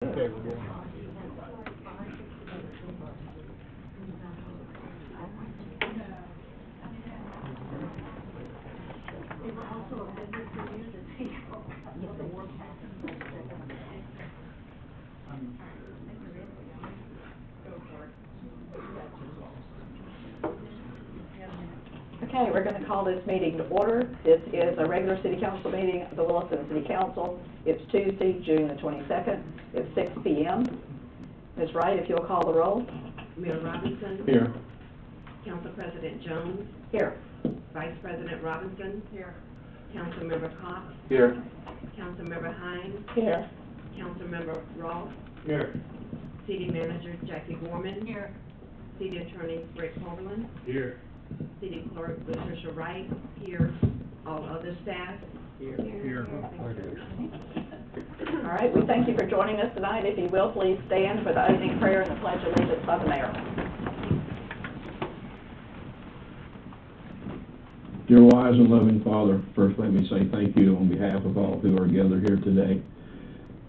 Okay, we're good. Okay, we're going to call this meeting to order. This is a regular city council meeting of the Williston City Council. It's Tuesday, June the 22nd. It's 6 p.m. Ms. Wright, if you'll call the roll. Mayor Robinson. Here. Council President Jones. Here. Vice President Robinson. Here. Councilmember Cox. Here. Councilmember Hines. Here. Councilmember Ross. Here. City Manager Jackie Gorman. Here. City Attorney Rick Hoberlin. Here. City Clerk Patricia Wright. Here. All other staff. Here. All right, we thank you for joining us tonight. If you will, please stand for the opening prayer and the Pledge of Allegiance by the Mayor. Dear wise and loving Father, first let me say thank you on behalf of all who are gathered here today.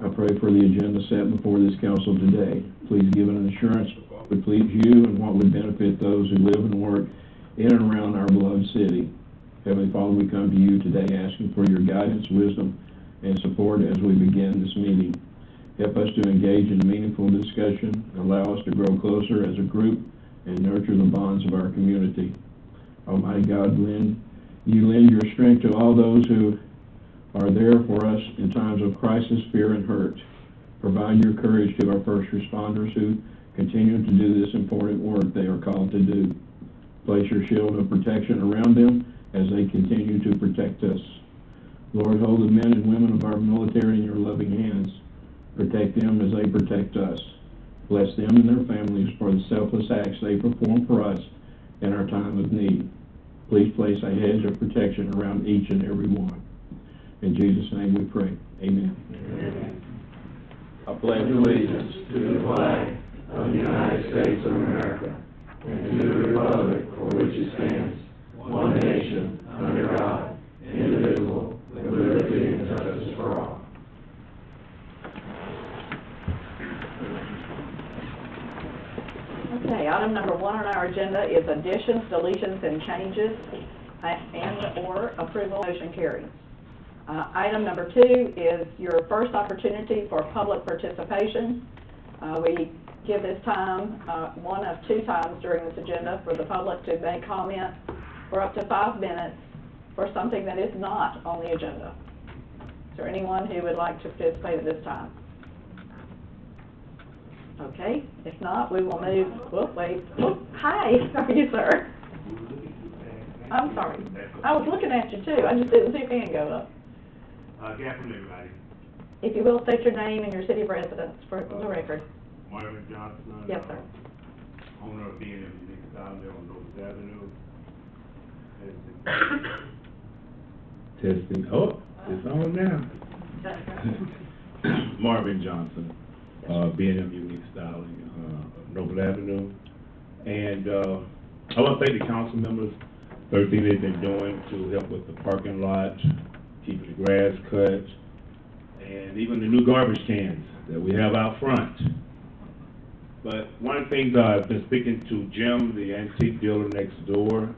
I pray for the agenda set before this council today. Please give an assurance of what would please you and what would benefit those who live and work in and around our beloved city. Heavenly Father, we come to you today asking for your guidance, wisdom, and support as we begin this meeting. Help us to engage in meaningful discussion, allow us to grow closer as a group, and nurture the bonds of our community. Almighty God, you lend your strength to all those who are there for us in times of crisis, fear, and hurt. Provide your courage to our first responders who continue to do this important work they are called to do. Place your shield of protection around them as they continue to protect us. Lord, hold the men and women of our military in your loving hands. Protect them as they protect us. Bless them and their families for the selfless acts they perform for us in our time of need. Please place a hedge of protection around each and every one. In Jesus' name we pray. Amen. Amen. I pledge allegiance to the flag of the United States of America and to the republic for which it stands, one nation, under God, indivisible, with liberty and justice for all. Okay, item number 1 on our agenda is additions, deletions, and changes, and/or approval. Motion carries. Item number 2 is your first opportunity for public participation. We give this time, one of 2 times during this agenda, for the public to make comment for up to 5 minutes for something that is not on the agenda. Is there anyone who would like to participate at this time? Okay, if not, we will move. Whoop, wait. Whoop, hi, how are you, sir? I'm sorry. I was looking at you too. I just didn't see your hand go up. Good afternoon, everybody. If you will, state your name and your city of residence for the record. Marvin Johnson. Yes, sir. Owner of B&M Unique Style there on North Avenue. Testing. Oh, it's on now. Marvin Johnson, B&M Unique Styling, Noble Avenue. And I want to thank the council members for everything they've been doing to help with the parking lot, keeping the grass cut, and even the new garbage cans that we have out front. But one of the things I've been speaking to Jim, the antique dealer next door,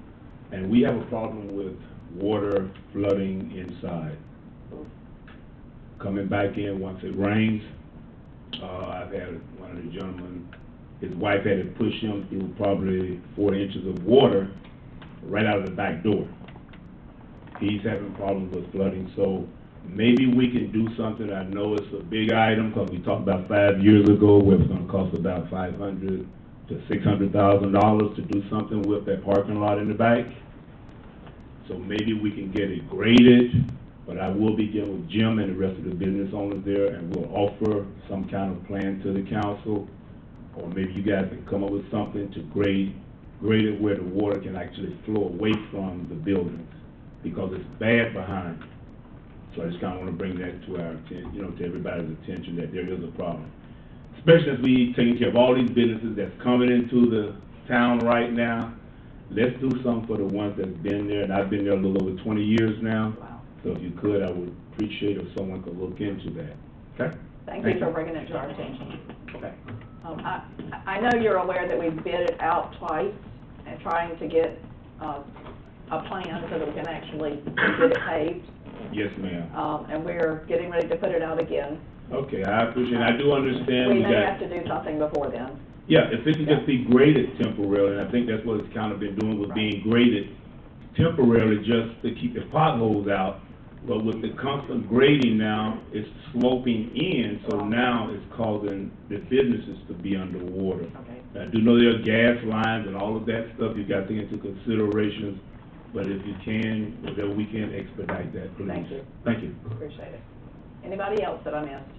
and we have a problem with water flooding inside. Coming back in once it rains, I've had one of the gentlemen, his wife had to push him through probably 4 inches of water right out of the back door. He's having problems with flooding, so maybe we can do something. I know it's a big item because we talked about 5 years ago where it's going to cost about $500,000 to $600,000 to do something with that parking lot in the back. So maybe we can get it graded, but I will be dealing with Jim and the rest of the business owners there, and we'll offer some kind of plan to the council, or maybe you guys can come up with something to grade it where the water can actually flow away from the buildings, because it's bad behind. So I just kind of want to bring that to our attention, to everybody's attention, that there is a problem. Especially as we taking care of all these businesses that's coming into the town right now. Let's do something for the ones that's been there, and I've been there a little over 20 years now. Wow. So if you could, I would appreciate if someone could look into that. Okay? Thank Thank you for you. bringing it to our attention. Okay. I know you're aware that we bid it out twice and trying to get, a plan so that we can actually get it paved. Yes, ma'am. And we're getting ready to put it out again. Okay, I appreciate it. I do understand We we may got, have to do something before then. yeah, if it can just be graded temporarily, and I think that's what it's kind of been doing, with being graded temporarily just to keep the potholes out. But with the constant grading now, it's sloping in, so now it's causing the businesses to be underwater. Okay. I do know there are gas lines and all of that stuff you got to take into considerations, but if you can, whatever we can expedite that, please. Thank you. Thank you. Appreciate it. Anybody else that I missed?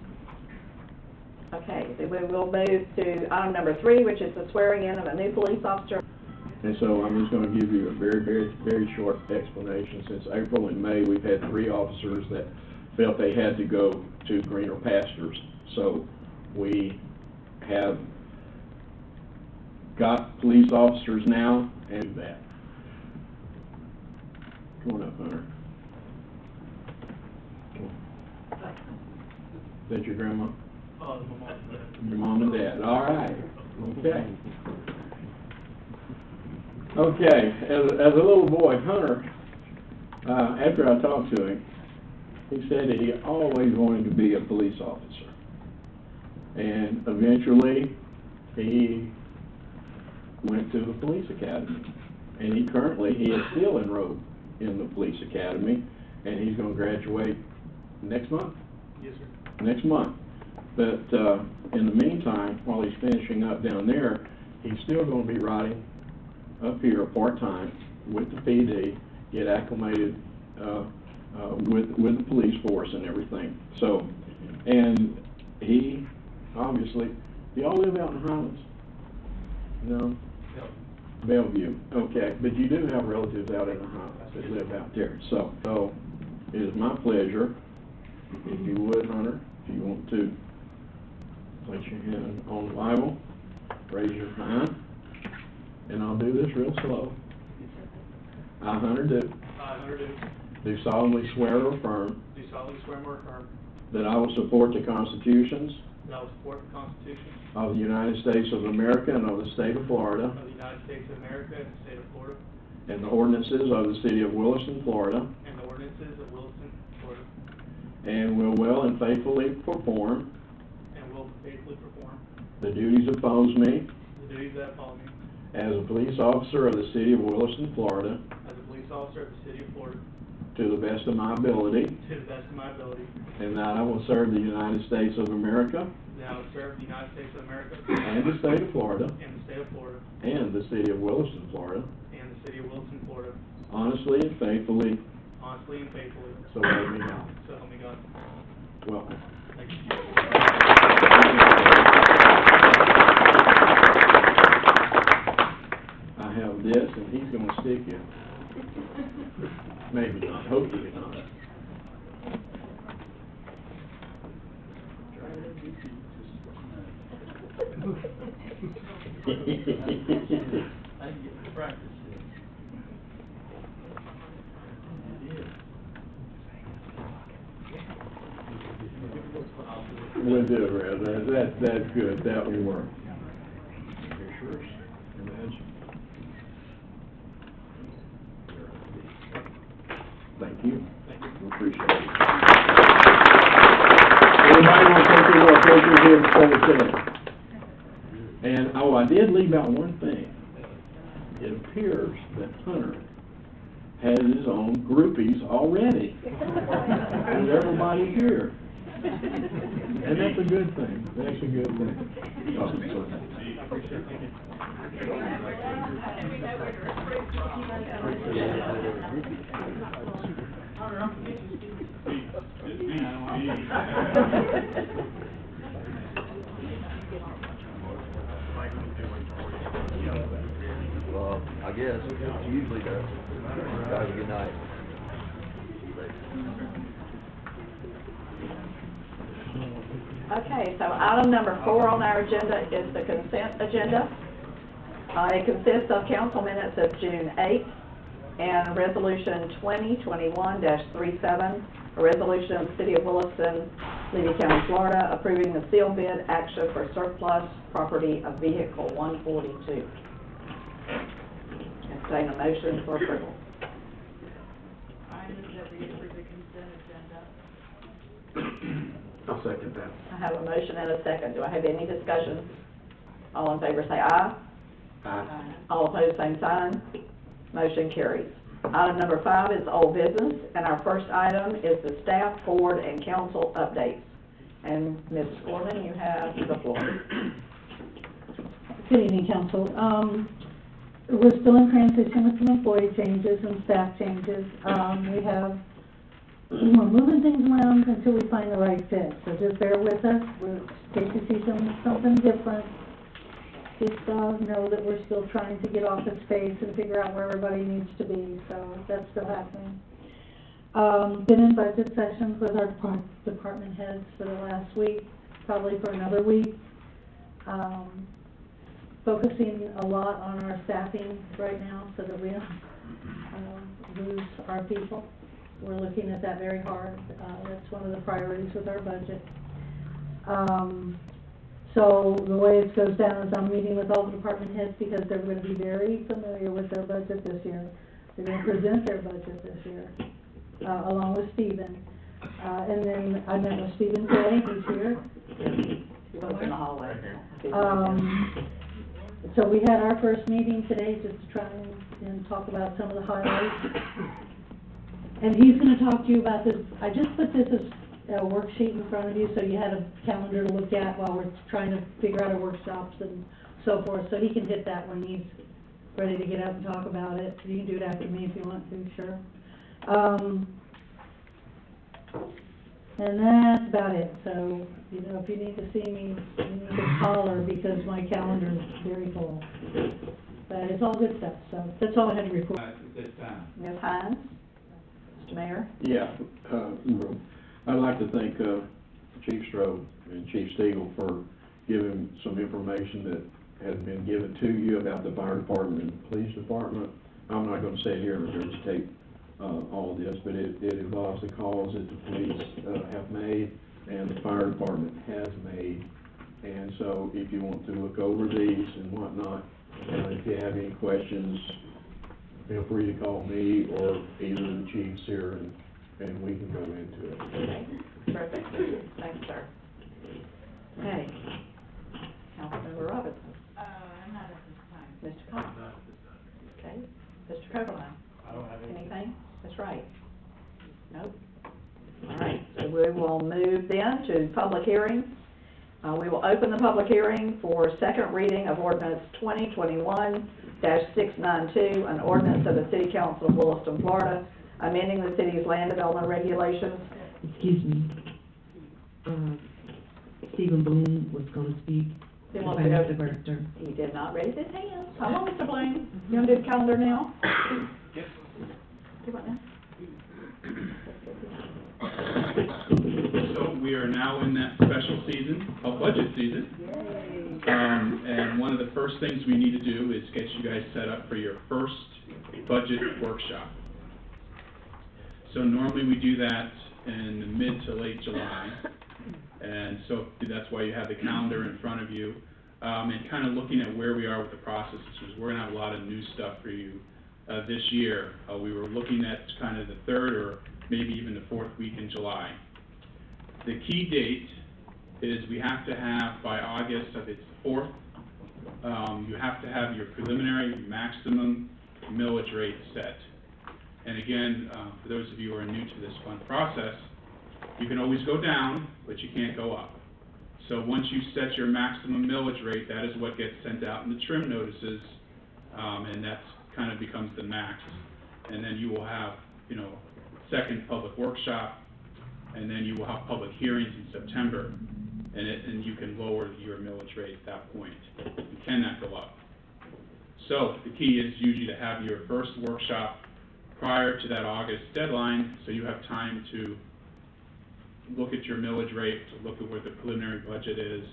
Okay, so we will move to item number 3, which is the swearing in of a new police officer. And so I'm just gonna give you a very short explanation. Since April and May, we've had 3 officers that felt they had to go to greener pastures. So we have got police officers now and that. Come on up, Hunter. Is that your grandma? Your mom and dad, all right, okay. Okay, as a little boy, Hunter, after I talked to him, he said that he always wanted to be a police officer. And eventually, he went to the police academy. And he is still enrolled in the police academy, and he's gonna graduate next month. Yes, sir. Next month. But in the meantime, while he's finishing up down there, he's still going to be riding up here part-time with the PD, get acclimated with the police force and everything. So, and he, obviously, do y'all live out in the Highlands? No? Bellevue, okay, but you do have relatives out in the Highlands that live out there. So it is my pleasure, if you would, Hunter, if you want to place your hand on the Bible, raise your hand, and I'll do this real slow. I, Hunter Duke, I, Hunter Duke, do solemnly swear or affirm do solemnly swear or affirm that I will support the constitutions that I will support the Constitution of the United States of America and of the state of Florida, of the United States of America and the state of Florida, and the ordinances of the city of Williston, Florida, and the ordinances of Williston, Florida, and will well and faithfully perform and will faithfully perform the duties imposed me the duties that follow me as a police officer of the city of Williston, Florida, as a police officer of the city of Florida, to the best of my ability, to the best of my ability, and that I will serve the United States of America that I will serve the United States of America and the state of Florida and the state of Florida and the city of Williston, Florida, and the city of Williston, Florida, honestly and faithfully, honestly and faithfully, so help me God. so help me God. Welcome. Thank you. I have this, and he's gonna stick you. Maybe not, hopefully not. We'll do it, Red. That's good, that will work. Thank you. We appreciate it. Everybody want to take your picture here before we finish? And, oh, I did leave out one thing. It appears that Hunter has his own groupies already. There's everybody here. And that's a good thing. That's a good thing. Oh, Well, I guess, it usually does. Have a good night. Okay, so item number 4 on our agenda is the consent agenda. It consists of council minutes of June 8th and resolution 2021-37, a resolution of the City of Williston, Levy County, Florida, approving the sealed bid action for surplus property of vehicle 142. Entertain a motion for approval. I move that we approve the consent agenda. I'll second that. I have a motion and a second. Do I have any discussion? All in favor say aye. Aye. All opposed, same sign. Motion carries. Item number 5 is old business, and our first item is the staff, board, and council updates. And Ms. Gorman, you have the floor. Good evening, council. We're still in transition with some employee changes and staff changes. We're moving things around until we find the right fit, so just bear with us. We're going to see something different. Just know that we're still trying to get office space and figure out where everybody needs to be, so that's still happening. Been in budget sessions with our department heads for the last week, probably for another week. Focusing a lot on our staffing right now so that we don't lose our people. We're looking at that very hard. That's one of the priorities with our budget. So the way it goes down is I'm meeting with all the department heads because they're going to be very familiar with their budget this year. They're going to present their budget this year, along with Stephen. And then I met with Stephen today, he's here. He was in the hallway. So we had our first meeting today just to try and talk about some of the highlights. And he's going to talk to you about this. I just put this as a worksheet in front of you so you had a calendar to look at while we're trying to figure out our workshops and so forth. So he can hit that when he's ready to get up and talk about it. You can do it after me if you want to, sure. And that's about it. So, you know, if you need to see me, you need to holler because my calendar is very full. But it's all good stuff, so that's all I had to report. Ms. Hines? Mr. Mayor? Yeah, I'd like to thank Chief Stroh and Chief Stegall for giving some information that has been given to you about the fire department and police department. I'm not going to sit here and regurgitate all this, but it involves the calls that the police have made and the fire department has made. And so if you want to look over these and whatnot, if you have any questions, feel free to call me or either of the chiefs here and we can go into it. Okay, perfect. Thanks, sir. Okay. Councilmember Robinson. Not at this time. Mr. Cox. Okay. Mr. Coverline. I don't have anything. Anything? That's right. Nope. All right, so we will move then to public hearing. We will open the public hearing for second reading of ordinance 2021-692, an ordinance of the City Council of Williston, Florida, amending the city's land development regulations. Excuse me. Stephen Boone was going to speak. He the wants to go finance director. He did not raise his hand. Come on, Mr. Blaine. You want to do the calendar now? Yes. Do what now? So we are now in that special season, budget season. And one of the first things we need to do is get you guys set up for your first budget workshop. So normally we do that in the mid to late July. And so that's why you have the calendar in front of you. And kind of looking at where we are with the process, because we're going to have a lot of new stuff for you this year. We were looking at kind of the third or maybe even the fourth week in July. The key date is we have to have by August, if it's the 4th, you have to have your preliminary maximum millage rate set. And again, for those of you who are new to this fun process, you can always go down, but you can't go up. So once you set your maximum millage rate, that is what gets sent out in the trim notices, and that's kind of becomes the max. And then you will have, you know, second public workshop, and then you will have public hearings in September, and you can lower your millage rate at that point. You cannot go up. So the key is usually to have your first workshop prior to that August deadline, so you have time to look at your millage rate, to look at where the preliminary budget is,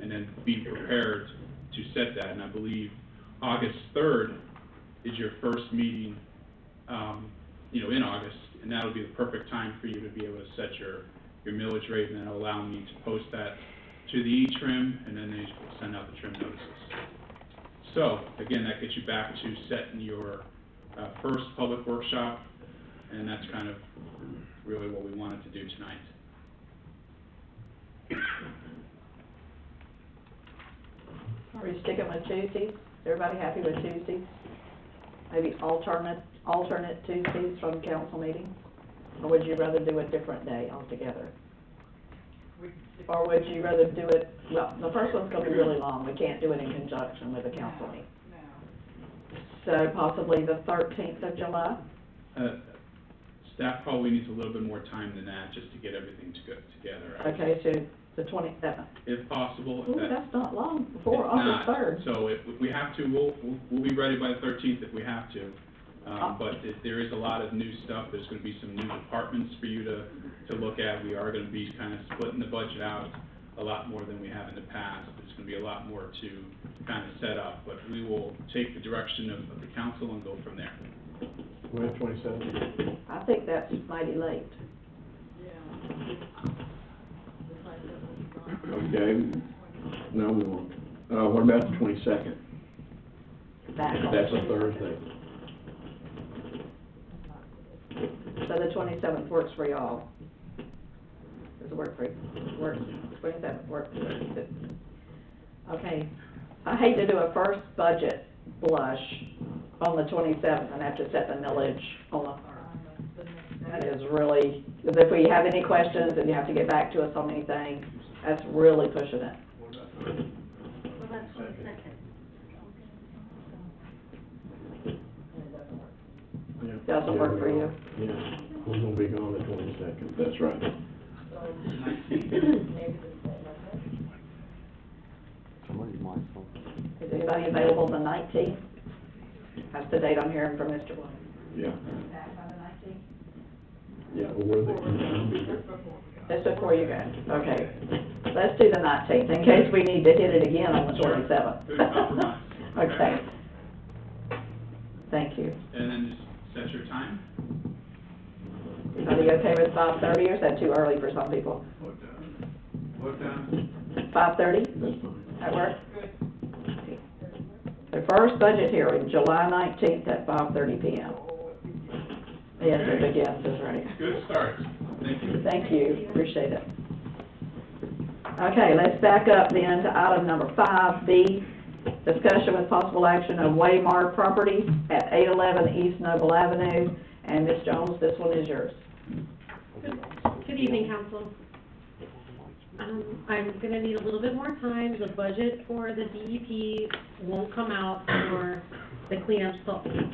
and then be prepared to set that. And I believe August 3rd is your first meeting, you know, in August and that'll be the perfect time for you to be able to set your millage rate, and then allow me to post that to the E-Trim, and then they will send out the trim notices. So, again, that gets you back to setting your first public workshop, and that's kind of really what we wanted to do tonight. Are we sticking with Tuesdays? Is everybody happy with Tuesdays? Maybe alternate Tuesdays from council meetings? Or would you rather do a different day altogether? Or would you rather do it, well, the first one's gonna be really long, we can't do it in conjunction with a council meeting. So possibly the 13th of July? Staff probably needs a little bit more time than that, just to get everything together. Okay, so the 27th. If possible. Ooh, that's not long before It's August not. 3rd. So if we have to, we'll be ready by the 13th if we have to. But if there is a lot of new stuff, there's gonna be some new departments for you to look at. We are gonna be kind of splitting the budget out a lot more than we have in the past. There's gonna be a lot more to kind of set up, but we will take the direction of the council and go from there. We're at 27. I think that's mighty late. Okay, no, we won't. What about the 22nd? That's a Thursday. So the 27th works for y'all? Does it work for you? Works, 27th works for you. Okay, I hate to do a first budget blush on the 27th and have to set the millage on the, that is really, because if we have any questions and you have to get back to us on anything, that's really pushing it. Doesn't work for you? Yeah, we're gonna be gone the 22nd. That's right. Somebody's mic's on. Is anybody available the 19th? That's the date I'm hearing from Mr. Williams. Yeah, Back by the 19th? yeah, well, we're the, That's before you guys, okay. Let's do the 19th, in case we need to hit it again on the 27th. Good compromise. Okay. Thank you. And then just set your time. Everybody okay with 5:30, or is that too early for some people? What time? 5:30? that's fine. That work? The first budget hearing, July 19th at 5:30 p.m. Yes, it begins, is right. Good start. Thank you. Thank you, appreciate it. Okay, let's back up then to item number 5B, discussion with possible action of Waymar property at 811 East Noble Avenue. And Ms. Jones, this one is yours. Good evening, council. I'm gonna need a little bit more time. The budget for the DEP won't come out for the cleanup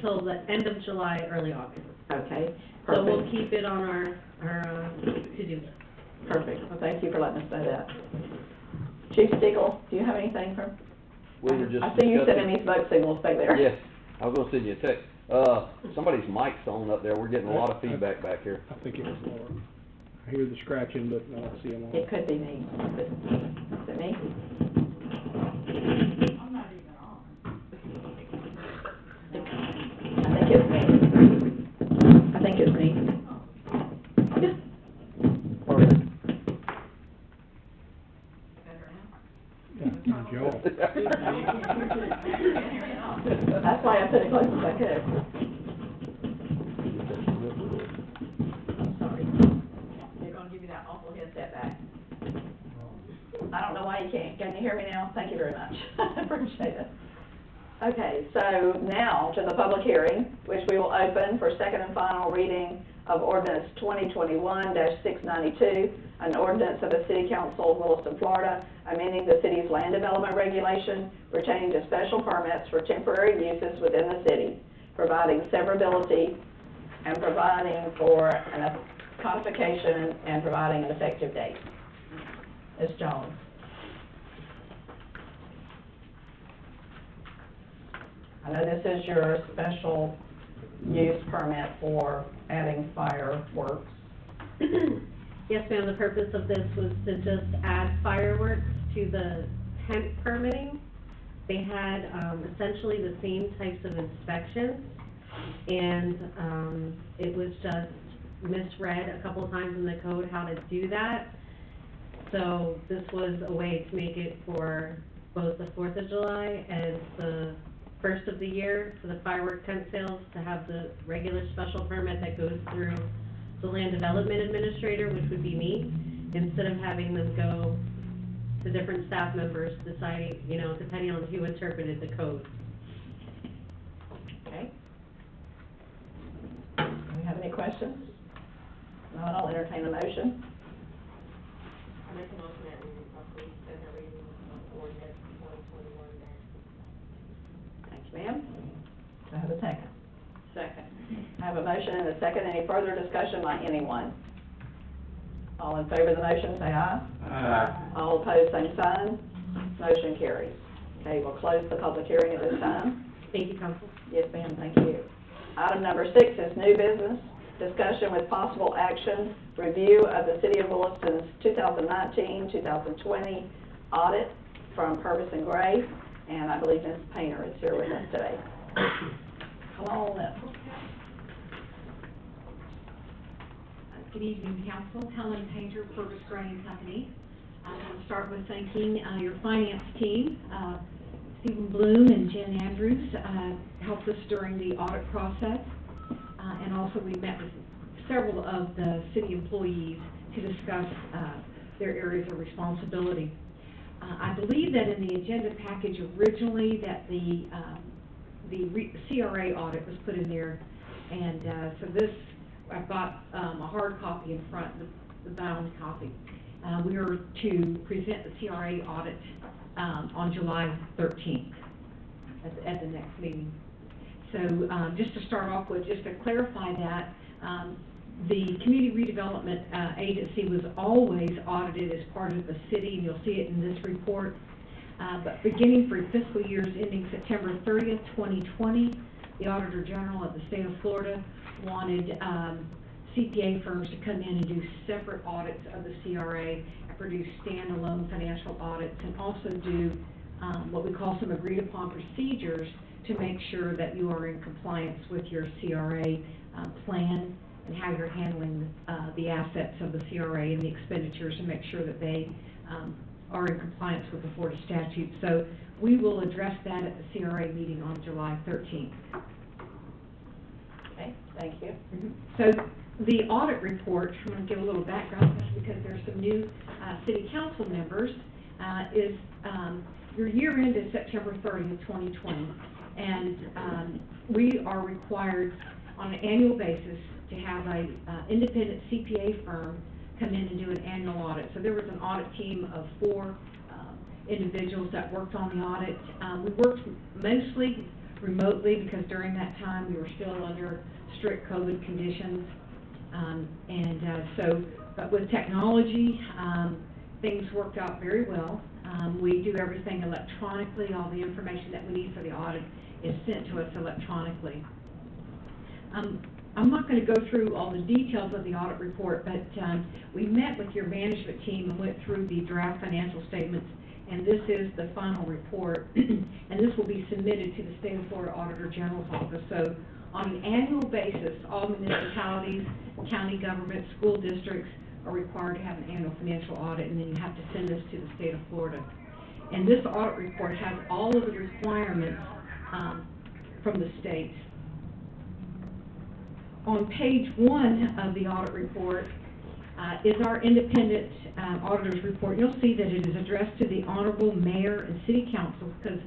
till the end of July, early August. Okay, So we'll perfect, keep it on our to-do list. perfect. Well, thank you for letting us know that. Chief Stiegel, do you have anything from? We were just I see you discussing- sending me smoke signals back there. Yes, I was gonna send you a text. Somebody's mic's on up there, we're getting a lot of feedback back here. I think it was Laura. I hear the scratching, but I don't see him on. It could be me. Is it me? I'm not even on. I think it's me. I think it's me. Yeah, Joe. That's why I put it close as I could. Sorry. They're gonna give you that awful headset back. I don't know why you can't. Can you hear me now? Thank you very much. I appreciate it. Okay, so now to the public hearing, which we will open for second and final reading of ordinance 2021-692, an ordinance of the City Council of Williston, Florida, amending the city's land development regulation pertaining to special permits for temporary uses within the city, providing severability and providing for a codification and providing an effective date. Ms. Jones. I know this is your special use permit for adding fireworks. Yes, ma'am, the purpose of this was to just add fireworks to the tent permitting. They had, essentially the same types of inspections, and, it was just misread a couple of times in the code how to do that. So this was a way to make it for both the 4th of July and the first of the year for the firework tent sales to have the regular special permit that goes through the land development administrator, which would be me, instead of having them go to different staff members deciding, you know, depending on who interpreted the code. Okay. Do we have any questions? No, I'll entertain a motion. I make a motion that we approve second reading of ordinance 2021-. Thank you, ma'am. Do I have a second? Second. I have a motion and a second. Any further discussion by anyone? All in favor of the motion, say aye. Aye. All opposed, same sign. Motion carries. Okay, we'll close the public hearing at this time. Thank you, Council. Yes, ma'am, thank you. Item number 6 is new business. Discussion with possible action, review of the City of Williston's 2019-2020 audit from Purvis and Gray, and I believe Ms. Painter is here with us today. Come on up. Good evening, Council. Helen Painter, Purvis Gray and Company. I want to start with thanking your finance team. Stephen Bloom and Jen Andrews helped us during the audit process. And also we met with several of the city employees to discuss their areas of responsibility. I believe that in the agenda package originally that the CRA audit was put in there, and so this, I've got a hard copy in front, the bound copy. We are to present the CRA audit on July 13th at the next meeting. So just to start off with, just to clarify that, the Community Redevelopment Agency was always audited as part of the city, and you'll see it in this report. But beginning for fiscal years ending September 30th, 2020, the Auditor General of the state of Florida wanted CPA firms to come in and do separate audits of the CRA and produce standalone financial audits, and also do what we call some agreed upon procedures to make sure that you are in compliance with your CRA plan and how you're handling the assets of the CRA and the expenditures, and make sure that they are in compliance with the Florida statute. So we will address that at the CRA meeting on July 13th. Okay, thank you. So the audit report, I'm going to give a little background because there's some new city council members, is your year end is September 30th, 2020. And we are required on an annual basis to have a independent CPA firm come in and do an annual audit. So there was an audit team of 4 individuals that worked on the audit. We worked mostly remotely because during that time we were still under strict COVID conditions. But with technology, things worked out very well. We do everything electronically. All the information that we need for the audit is sent to us electronically. I'm not going to go through all the details of the audit report, but we met with your management team and went through the draft financial statements, and this is the final report, and this will be submitted to the State of Florida Auditor General's office. So on an annual basis, all municipalities, county governments, school districts are required to have an annual financial audit, and then you have to send this to the State of Florida. And this audit report has all of the requirements from the state. On page 1 of the audit report is our independent auditor's report. You'll see that it is addressed to the Honorable Mayor and City Council, because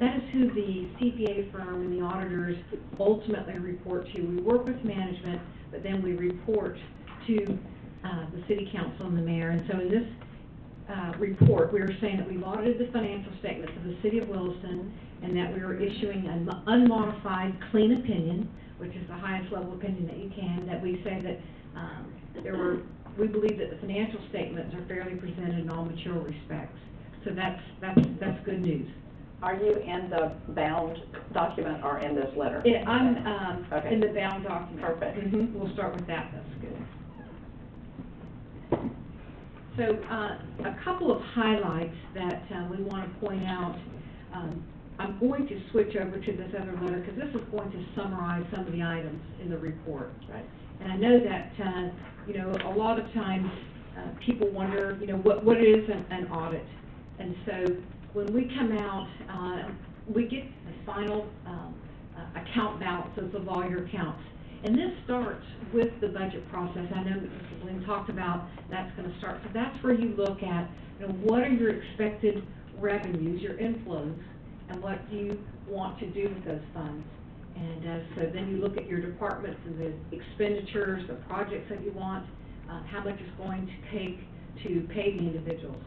that is who the CPA firm and the auditors ultimately report to. We work with management, but then we report to the City Council and the Mayor. And so in this report, we are saying that we've audited the financial statements of the City of Williston, and that we are issuing an unmodified clean opinion, which is the highest level opinion that you can, that we say that we believe that the financial statements are fairly presented in all material respects. So that's good news. Are you in the bound document or in this letter? I'm okay. In the bound document. Perfect. We'll start with that. That's good. So a couple of highlights that we want to point out. I'm going to switch over to this other letter because this is going to summarize some of the items in the report. Right. And I know that, you know, a lot of times, people wonder, you know, what is an audit? And so when we come out, we get the final account balances of all your accounts. And this starts with the budget process. I know that Mr. Bloom talked about that's going to start. So that's where you look at, you know, what are your expected revenues, your inflows, and what do you want to do with those funds. And so then you look at your departments and the expenditures, the projects that you want, how much it's going to take to pay the individuals.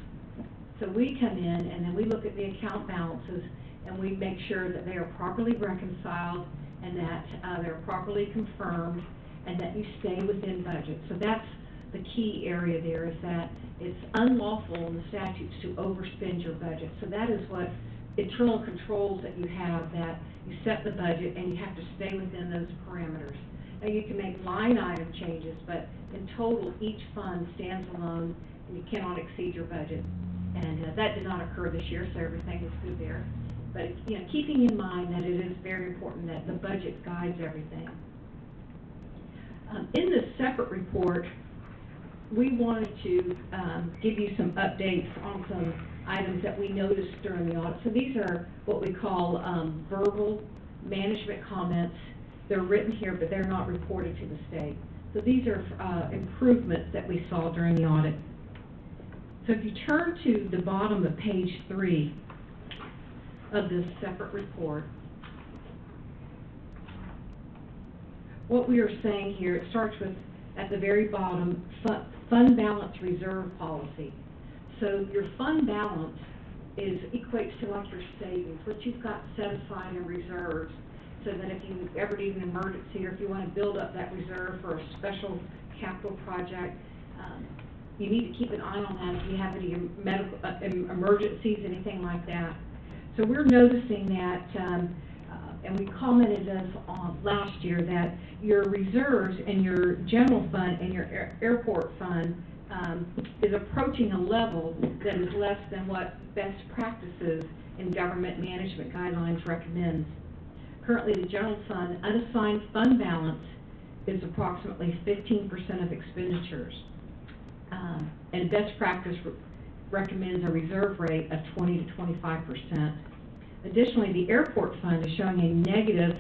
So we come in and then we look at the account balances and we make sure that they are properly reconciled and that they're properly confirmed and that you stay within budget. So that's the key area there, is that it's unlawful in the statutes to overspend your budget. So that is what internal controls that you have, that you set the budget and you have to stay within those parameters. Now you can make line item changes, but in total each fund stands alone and you cannot exceed your budget. And that did not occur this year, so everything was good there. But, you know, keeping in mind that it is very important that the budget guides everything. In this separate report, we wanted to give you some updates on some items that we noticed during the audit. So these are what we call verbal management comments. They're written here, but they're not reported to the state. So these are improvements that we saw during the audit. So if you turn to the bottom of page 3 of this separate report, what we are saying here, it starts with, at the very bottom, fund balance reserve policy. So your fund balance equates to like your savings, what you've got set aside in reserves, so that if you ever need an emergency or if you want to build up that reserve for a special capital project, you need to keep an eye on that if you have any medical emergencies, anything like that. So we're noticing that, and we commented this on last year, that your reserves and your general fund and your airport fund is approaching a level that is less than what best practices in government management guidelines recommends. Currently, the general fund unassigned fund balance is approximately 15% of expenditures. And best practice recommends a reserve rate of 20 to 25%. Additionally, the airport fund is showing a negative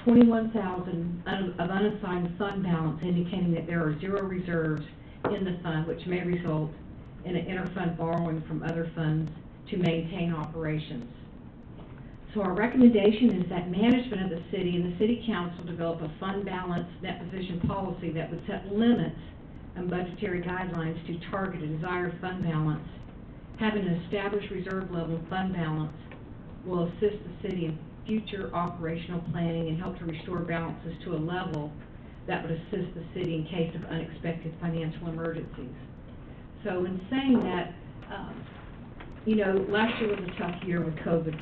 $21,000 of unassigned fund balance, indicating that there are 0 reserves in the fund, which may result in an interfund borrowing from other funds to maintain operations. So our recommendation is that management of the city and the city council develop a fund balance net position policy that would set limits and budgetary guidelines to target a desired fund balance. Having an established reserve level fund balance will assist the city in future operational planning and help to restore balances to a level that would assist the city in case of unexpected financial emergencies. So in saying that, you know, last year was a tough year with COVID,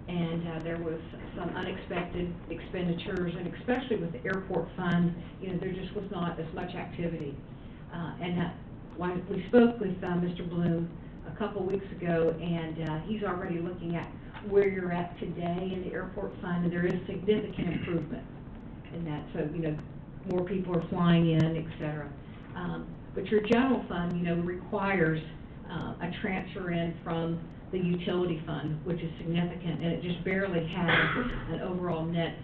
and there was some unexpected expenditures, and especially with the airport fund, you know, there just was not as much activity. We spoke with Mr. Bloom a couple weeks ago, and he's already looking at where you're at today in the airport fund, and there is significant improvement in that. So, you know, more people are flying in, et cetera. But your general fund, you know, requires a transfer in from the utility fund, which is significant, and it just barely has an overall net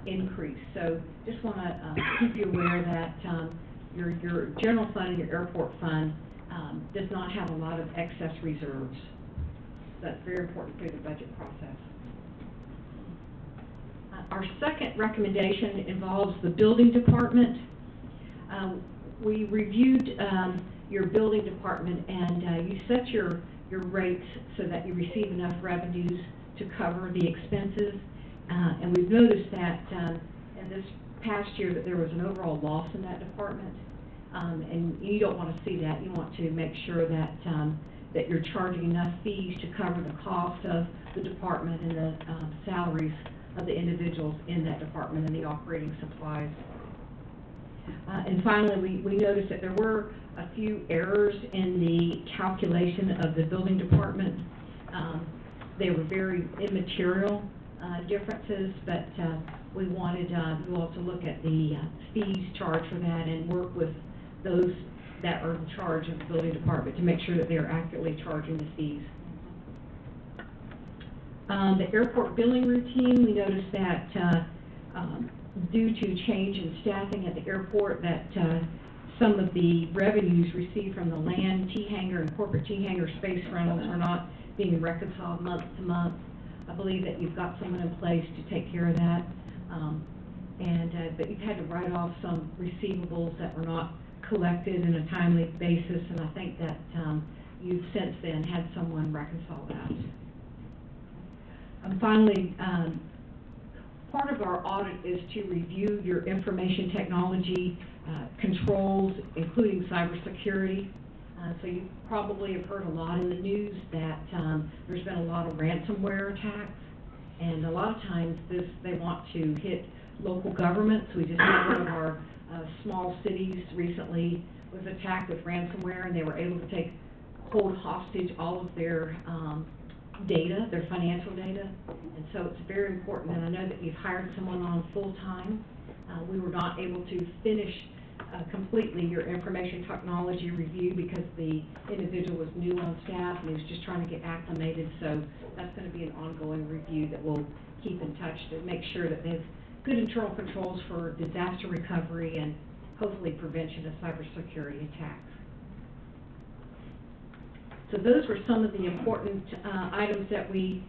increase. So just want to keep you aware that your general fund and your airport fund does not have a lot of excess reserves. That's very important through the budget process. Our second recommendation involves the building department. We reviewed your building department, and you set your rates so that you receive enough revenues to cover the expenses. And we've noticed that in this past year that there was an overall loss in that department. And you don't want to see that. You want to make sure that that you're charging enough fees to cover the cost of the department and the salaries of the individuals in that department and the operating supplies. And finally, we noticed that there were a few errors in the calculation of the building department. They were very immaterial differences, but we wanted, you all to look at the fees charged for that and work with those that are in charge of the building department to make sure that they are accurately charging the fees. The airport billing routine, we noticed that, due to change in staffing at the airport, that, some of the revenues received from the land, T-hangar, and corporate T-hangar space rentals are not being reconciled month to month. I believe that you've got someone in place to take care of that. But you've had to write off some receivables that were not collected in a timely basis, and I think that, you've since then had someone reconcile that. And finally, part of our audit is to review your information technology controls, including cybersecurity. So you probably have heard a lot in the news that there's been a lot of ransomware attacks, and a lot of times they want to hit local governments. We just had one of our small cities recently was attacked with ransomware, and they were able to hold hostage all of their data, their financial data, and so it's very important. And I know that you've hired someone on full-time. We were not able to finish completely your information technology review because the individual was new on staff and he was just trying to get acclimated, so that's going to be an ongoing review that we'll keep in touch to make sure that they have good internal controls for disaster recovery and hopefully prevention of cybersecurity attacks. So those were some of the important items that we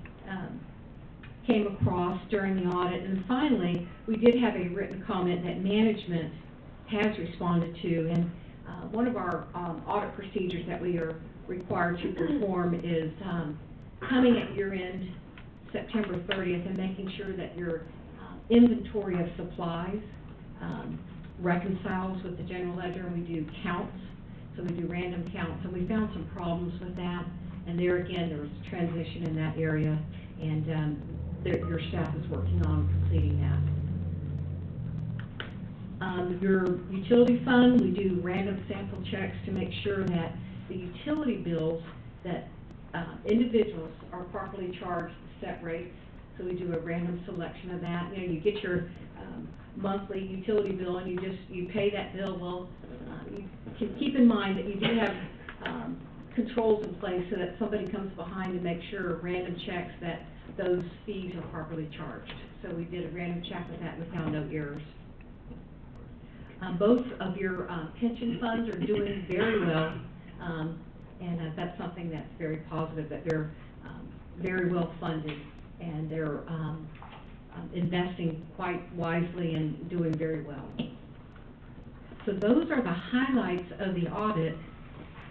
came across during the audit. And finally, we did have a written comment that management has responded to. And one of our audit procedures that we are required to perform is coming at year-end, September 30th, and making sure that your inventory of supplies reconciles with the general ledger, and we do counts. So we do random counts, and we found some problems with that. And there again, there was a transition in that area, and your staff is working on completing that. Your utility fund, we do random sample checks to make sure that the utility bills that individuals are properly charged set rates. So we do a random selection of that. You know, you get your monthly utility bill and you pay that bill. Well, you can keep in mind that you do have controls in place so that somebody comes behind to make sure random checks that those fees are properly charged. So we did a random check with that and we found no errors. Both of your pension funds are doing very well, and that's something that's very positive, that they're very well funded, and they're investing quite wisely and doing very well. So those are the highlights of the audit,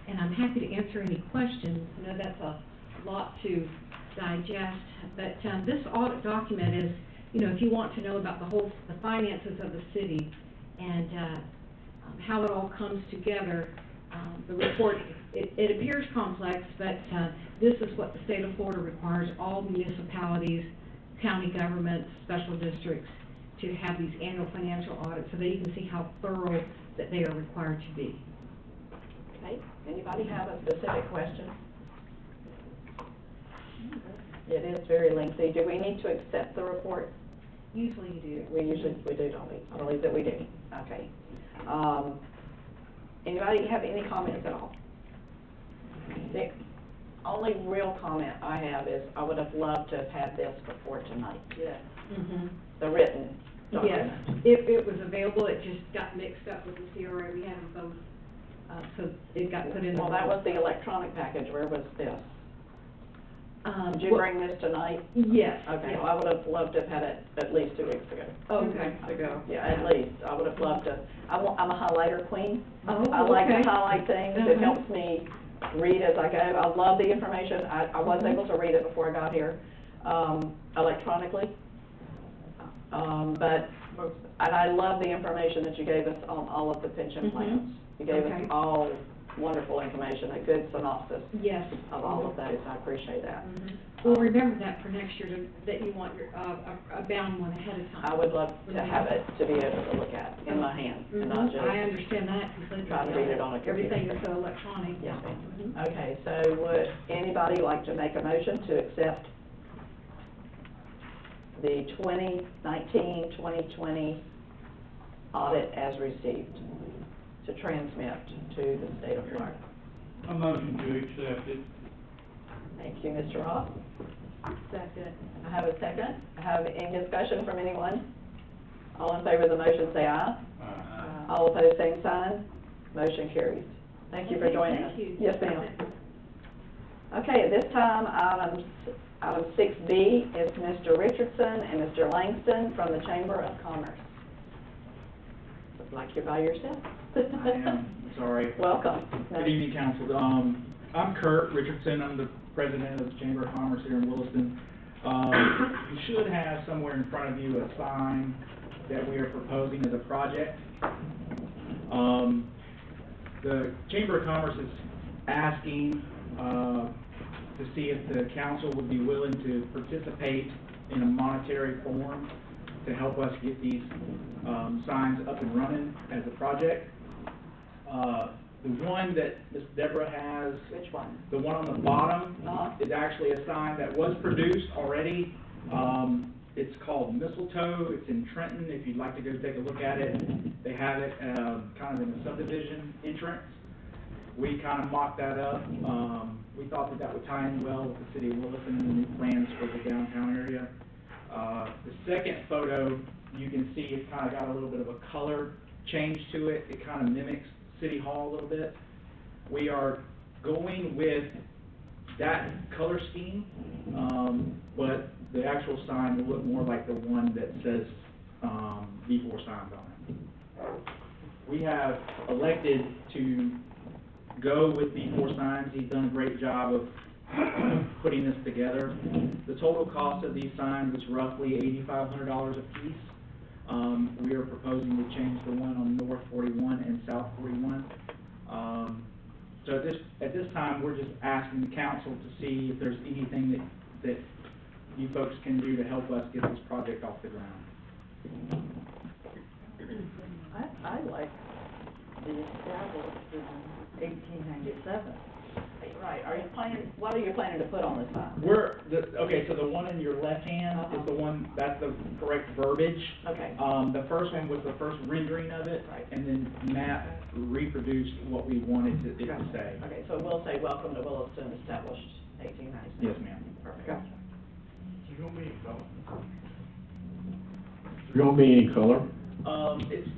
and I'm happy to answer any questions. I know that's a lot to digest, but this audit document is, you know, if you want to know about the finances of the city and how it all comes together, the report, it appears complex, but this is what the state of Florida requires all municipalities, county governments, special districts to have these annual financial audits so that you can see how thorough that they are required to be. Okay, anybody have a specific question? It is very lengthy. Do we need to accept the report? Usually you do. We do, don't we? I believe that we do. Okay. Anybody have any comments at all? The only real comment I have is I would have loved to have had this before tonight. Yeah. Mm-hmm. The written document. Yes, it was available, it just got mixed up with the CRA, we had them both, so it got put in. Well, that was the electronic package, where was this? Did you bring this tonight? Yes. Okay, yes. well, I would have loved to have had it at least 2 weeks ago. Okay. Ago. Yeah, at least, I would have loved to, I'm a highlighter queen. Oh, I like okay. to highlight things, it helps me read as I go. I love the information, I was able to read it before I got here, electronically. And I love the information that you gave us on all of the pension plans. You gave us all wonderful information, a good synopsis Yes. of all of those. I appreciate that. Well, remember that for next year, that you want your, a bound one ahead of time. I would love to have it, to be able to look at in my hand, and not just I understand that completely. try to read it on a computer. Everything is so electronic. Yes, ma'am. Okay, so would anybody like to make a motion to accept the 2019-2020 audit as received to transmit to the state of Florida. A motion to accept it. Thank you, Mr. Ross. Second. I have a second. I have any discussion from anyone? All in favor of the motion, say aye. All opposed, same sign. Motion carries. Thank you for joining us. Thank you. Yes, ma'am. Okay, at this time, item 6B is Mr. Richardson and Mr. Langston from the Chamber of Commerce. Looks like you're by yourself. I am, sorry. Welcome. Good evening, council. I'm Kurt Richardson. I'm the president of the Chamber of Commerce here in Williston. You should have somewhere in front of you a sign that we are proposing as a project. The Chamber of Commerce is asking to see if the council would be willing to participate in a monetary form to help us get these signs up and running as a project. The one that Ms. Deborah has, Which one? the one on the bottom, is actually a sign that was produced already. It's called Mistletoe. It's in Trenton. If you'd like to go take a look at it, they have it kind of in a subdivision entrance. We kind of mocked that up. We thought that that would tie in well with the city of Williston and the new plans for the downtown area. The second photo, you can see it's kind of got a little bit of a color change to it. It kind of mimics City Hall a little bit. We are going with that color scheme, but the actual sign will look more like the one that says V4 signs on it. We have elected to go with V4 signs. He's done a great job of putting this together. The total cost of these signs is roughly $8,500 a piece. We are proposing to change the one on North 41 and South 41. So at this time, we're just asking the council to see if there's anything that you folks can do to help us get this project off the ground. I like the established in 1897. Right, are you planning, what are you planning to put on the sign? Okay, so the one in your left hand is the one, that's the correct verbiage. Okay. The first one was the first rendering of it, Right. and then Matt reproduced what we wanted it to say. Okay, so we'll say, welcome to Williston, established 1897. Yes, ma'am. Perfect. Is there gonna be any color? Is there gonna be any color? It's,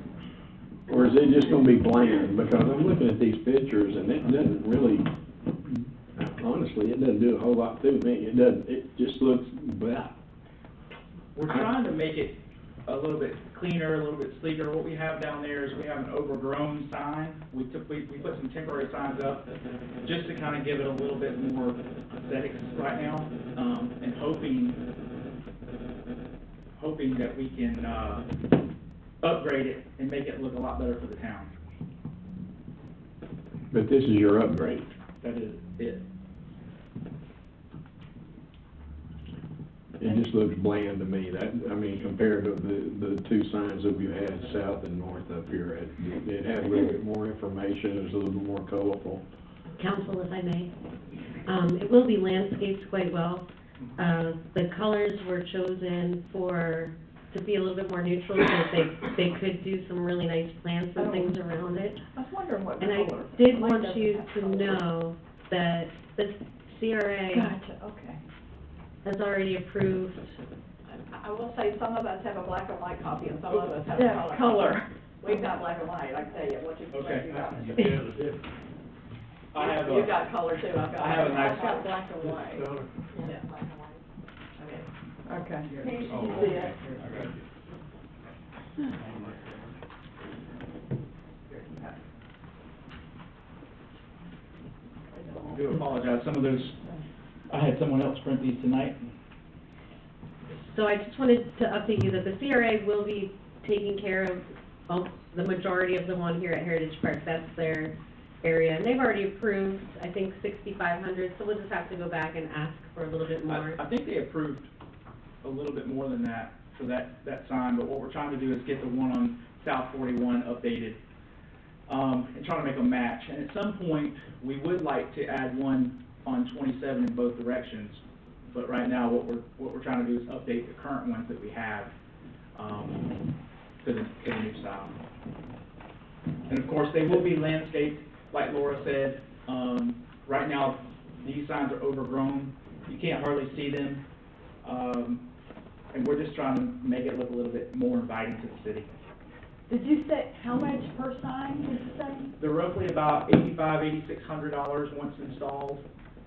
Or is it just gonna be bland? Because I'm looking at these pictures and it doesn't really, honestly, it doesn't do a whole lot to me. It just looks blah. we're trying to make it a little bit cleaner, a little bit sleeker. What we have down there is we have an overgrown sign. We put some temporary signs up just to kind of give it a little bit more aesthetics right now, and hoping that we can upgrade it and make it look a lot better for the town. But this is your upgrade. That is it. It just looks bland to me. Compared to the two signs that we had south and north up here, it had a little bit more information, it was a little more colorful. Council, if I may, it will be landscaped quite well. The colors were chosen to be a little bit more neutral, so they could do some really nice plants and things around it. I was wondering what And I color. did Mine want doesn't you have to color. know that the CRA Gotcha, okay. has already approved. I will say, some of us have a black and white copy, and some of us have a Yeah, color. color. We've got black and white, I can tell you, what you Okay. got. You tell the difference. You got color too, I've got. I have a nice- I've got black and white. Color? Yeah, black and white. Okay. Oh, See okay, it. I got you. I do apologize, some of those, I had someone else print these tonight. So I just wanted to update you that the CRA will be taking care of the majority of the one here at Heritage Park. That's their area. And they've already approved, I think, 6,500, so we'll just have to go back and ask for a little bit more. I think they approved a little bit more than that for that sign, but what we're trying to do is get the one on South 41 updated, and trying to make them match. And at some point, we would like to add one on 27 in both directions, But right now, what we're trying to do is update the current ones that we have, to the new style. And of course, they will be landscaped, like Laura said. Right now, these signs are overgrown. You can't hardly see them. And we're just trying to make it look a little bit more inviting to the city. Did you say, how much per sign, did you say? They're roughly about $8,600 once installed.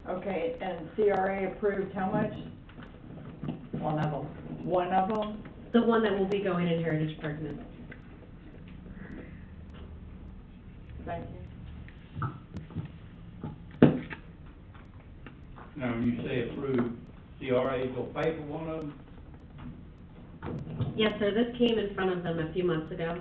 Okay, and CRA approved how much? One of them. One of them? The one that will be going in Heritage Park now. Thank you. Now, when you say approved, CRA will pay for one of them? Yes, sir, this came in front of them a few months ago,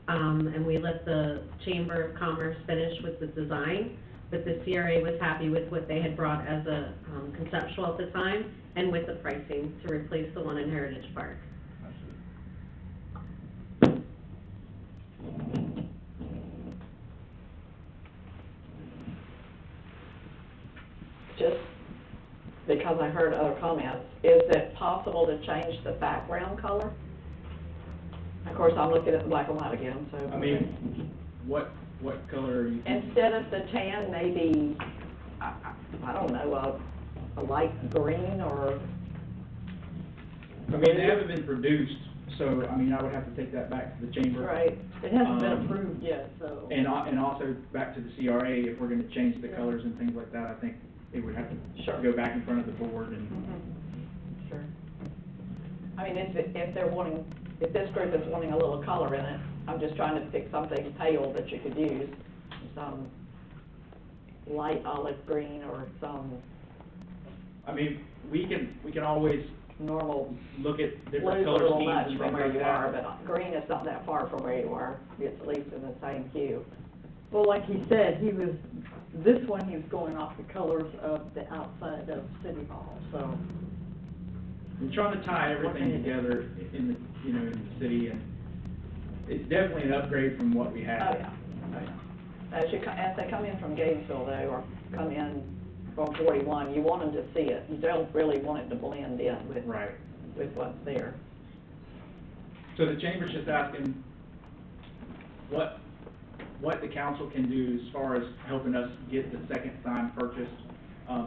and we let the Chamber of Commerce finish with the design, but the CRA was happy with what they had brought as a conceptual at the time, and with the pricing to replace the one in Heritage Park. Just because I heard other comments, is it possible to change the background color? Of course, I'm looking at the black and white again, so. I mean, what color are you thinking? Instead of the tan, maybe, I don't know, a light green or. I mean, they haven't been produced, so, I mean, I would have to take that back to the chamber. Right, it hasn't been approved yet, so. And also back to the CRA, if we're gonna change the colors and things like that, I think it would have to Sure. go back in front of the board and. Sure. I mean, if they're wanting, if this group is wanting a little color in it, I'm just trying to pick something pale that you could use, some light olive green or some I mean, we can always normal look at different blue's a color little schemes much and from things where like you are, that. but green is not that far from where you are. It's at least in the same hue. Well, like he said, this one, he was going off the colors of the outside of City Hall, so. I'm trying to tie everything together in the, in the city, and it's definitely an upgrade from what we had. Oh, yeah. Oh, yeah. As they come in from Gainesville though, or come in from 41, you want them to see it. You don't really want it to blend in with, Right. with what's there. So the chamber's just asking what the council can do as far as helping us get the second sign purchased.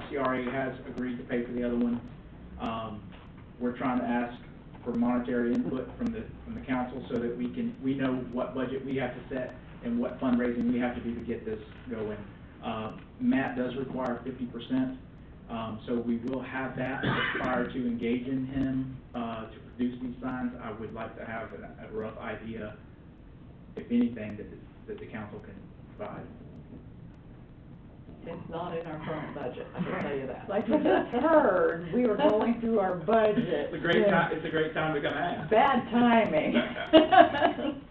CRA has agreed to pay for the other one. We're trying to ask for monetary input from the council so that we know what budget we have to set and what fundraising we have to do to get this going. Matt does require 50%, so we will have that prior to engaging him to produce these signs. I would like to have a rough idea, if anything, that the council can provide. It's not in our current budget, I can tell you that. Like we just heard, we were going through our budget. It's a great time to come ask. Bad timing.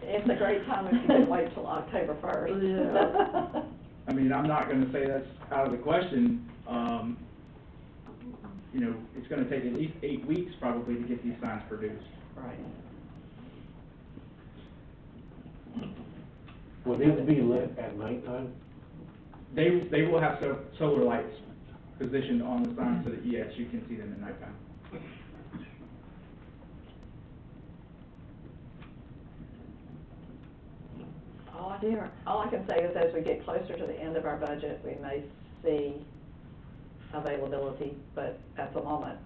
It's a great time if you can wait till October 1st. Yeah. I mean, I'm not gonna say that's out of the question. It's gonna take at least 8 weeks probably to get these signs produced. Right. Will these be lit at nighttime? They will have solar lights positioned on the sign so that, yes, you can see them at nighttime. All I can say is as we get closer to the end of our budget, we may see availability, but at the moment,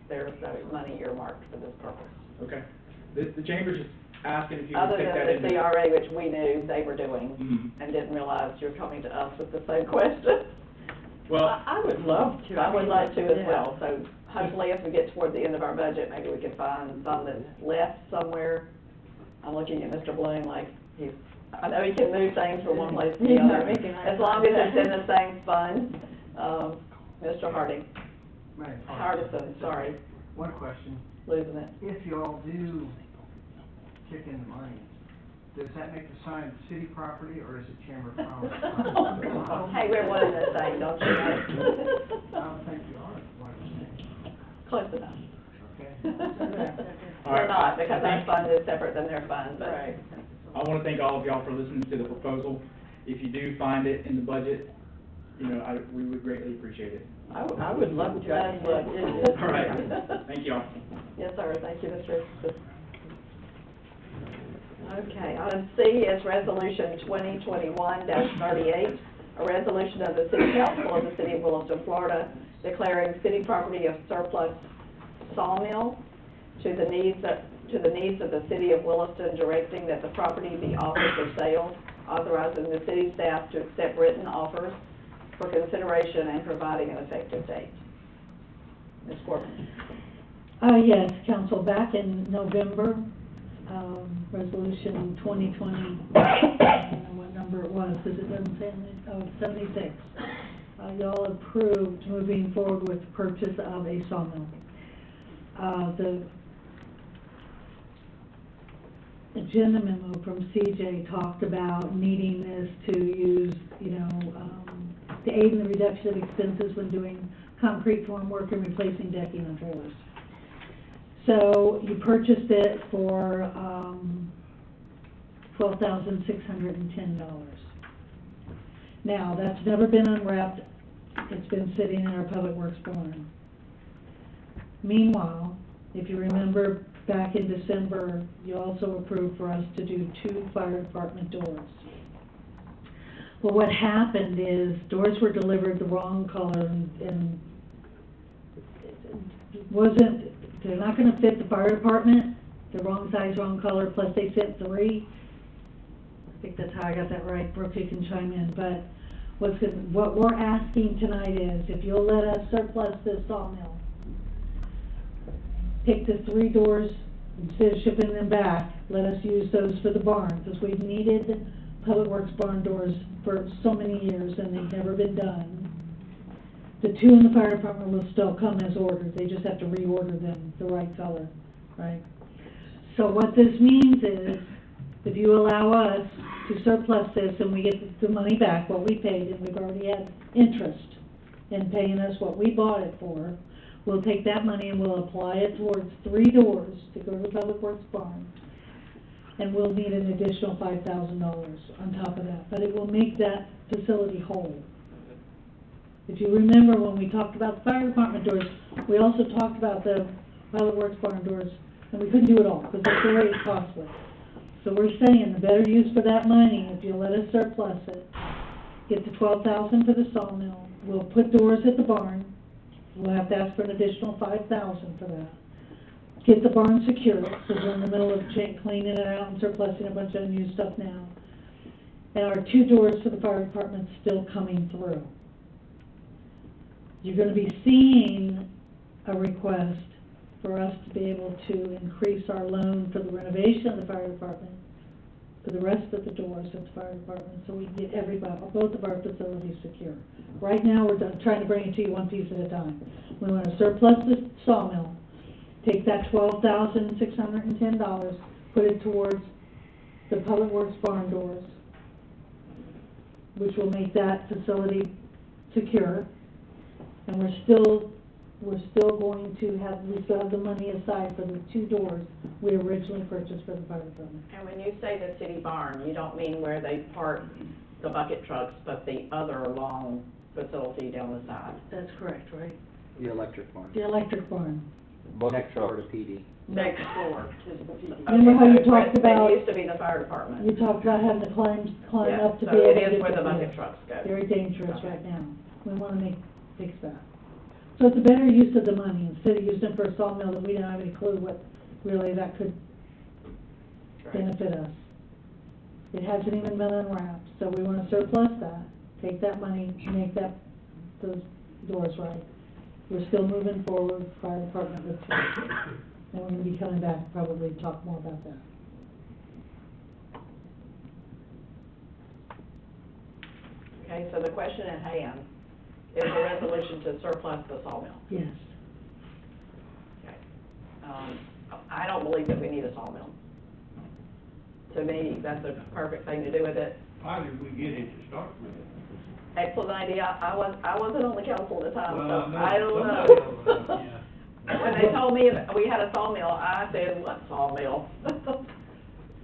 there's no money earmarked for this purpose. Okay. The chamber's just asking if you Other can take that than into. the CRA, which we knew they were doing, Mhm. and didn't realize you're coming to us with the same question. Well, I would love to. I would like to as Yeah. well, so hopefully as we get toward the end of our budget, maybe we can find some that's left somewhere. I'm looking at Mr. Bloom like I know he can move things from one place to the He's not other, making eye as long as it's in contact. the same fund. Mr. Harding, Right. Hardison, sorry, One question, losing it. if you all do kick in the money, does that make the sign city property or is it Chamber of Commerce property? Hey, we're one and the same, don't you know? I don't think you are, what I'm saying, Close enough. okay? We're not, because our fund is separate than their fund, but. Right. I want to thank all of y'all for listening to the proposal. If you do find it in the budget, we would greatly appreciate it. I would love to. That's what it is. All right, thank you all. Yes, sir, thank you, Mr. Richardson. Okay, item C is resolution 2021-38, a resolution of the City Council of the City of Williston, Florida, declaring city property of surplus sawmill to the needs of the City of Williston, directing that the property be offered for sale, authorizing the city staff to accept written offers for consideration and providing an effective date. Ms. Corbin. Yes, council, back in November, resolution 2020, I don't know what number it was, because it doesn't say on it, 76. Y'all approved moving forward with the purchase of a sawmill. The agenda memo from CJ talked about needing this to use, to aid in the reduction of expenses when doing concrete form work and replacing decking on trailers. So you purchased it for $12,610. Now, that's never been unwrapped. It's been sitting in our Public Works barn. Meanwhile, if you remember back in December, you also approved for us to do 2 fire department doors. Well, what happened is doors were delivered the wrong color and they're not gonna fit the fire department, the wrong size, wrong color, plus they fit 3. I think that's how I got that right. Brooke, you can chime in, but what we're asking tonight is, if you'll let us surplus this sawmill, take the 3 doors, instead of shipping them back, let us use those for the barn, because we've needed Public Works barn doors for so many years, and they've never been done. The 2 in the fire department will still come as ordered, they just have to reorder them the right color, right? So what this means is, if you allow us to surplus this and we get the money back, what we paid, and we've already had interest in paying us what we bought it for, we'll take that money and we'll apply it towards 3 doors to go to the Public Works barn. And we'll need an additional $5,000 on top of that, but it will make that facility whole. If you remember when we talked about the fire department doors, we also talked about the Public Works barn doors, and we couldn't do it all, because they're very costly. So we're saying the better use for that money, if you let us surplus it, get the $12,000 for the sawmill, we'll put doors at the barn, we'll have to ask for an additional $5,000 for that. Get the barn secure, because we're in the middle of cleaning it out and surplusing a bunch of unused stuff now. And our 2 doors for the fire department still coming through. You're gonna be seeing a request for us to be able to increase our loan for the renovation of the fire department, for the rest of the doors at the fire department, so we can get everybody, both of our facilities secure. Right now, we're trying to bring it to you one piece at a time. We want to surplus the sawmill, take that $12,610, put it towards the Public Works barn doors, which will make that facility secure. And we still have the money aside for the 2 doors we originally purchased for the fire department. And when you say the city barn, you don't mean where they park the bucket trucks, but the other long facility down the side? That's correct, right? The electric barn. The electric barn. Next door to PD. Next door. Remember how you talked about... It used to be the fire department. You talked about having to climb Yeah, up to so be able to it get is where the to bucket trucks go. Very dangerous right now. We want to fix that. So it's a better use of the money, instead of using it for a sawmill that we don't have any clue what really that could benefit us. It hasn't even been unwrapped, so we want to surplus that, take that money, make those doors right. We're still moving forward, fire department with 2. And we're going to be coming back to probably talk more about that. Okay, so the question at hand is a resolution to surplus the sawmill. Yes. Okay. I don't believe that we need a sawmill. To me, that's a perfect thing to do with it. How did we get it to start with? Excellent idea. I wasn't on the council at the time, Well, so I I know don't somebody know. When they told me that we had a sawmill, I said, what sawmill?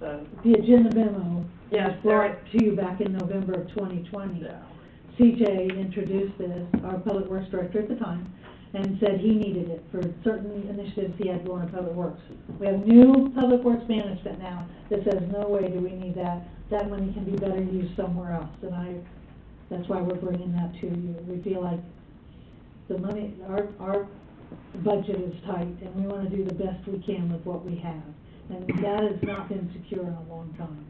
So, The agenda memo Yes, was brought to you back in November of 2020. yeah. CJ introduced this, our public works director at the time, and said he needed it for certain initiatives he had going in public works. We have new public works management now that says, no way do we need that. That money can be better used somewhere else, and that's why we're bringing that to you. We feel like the money, our budget is tight, and we wanna do the best we can with what we have. And that has not been secure in a long time.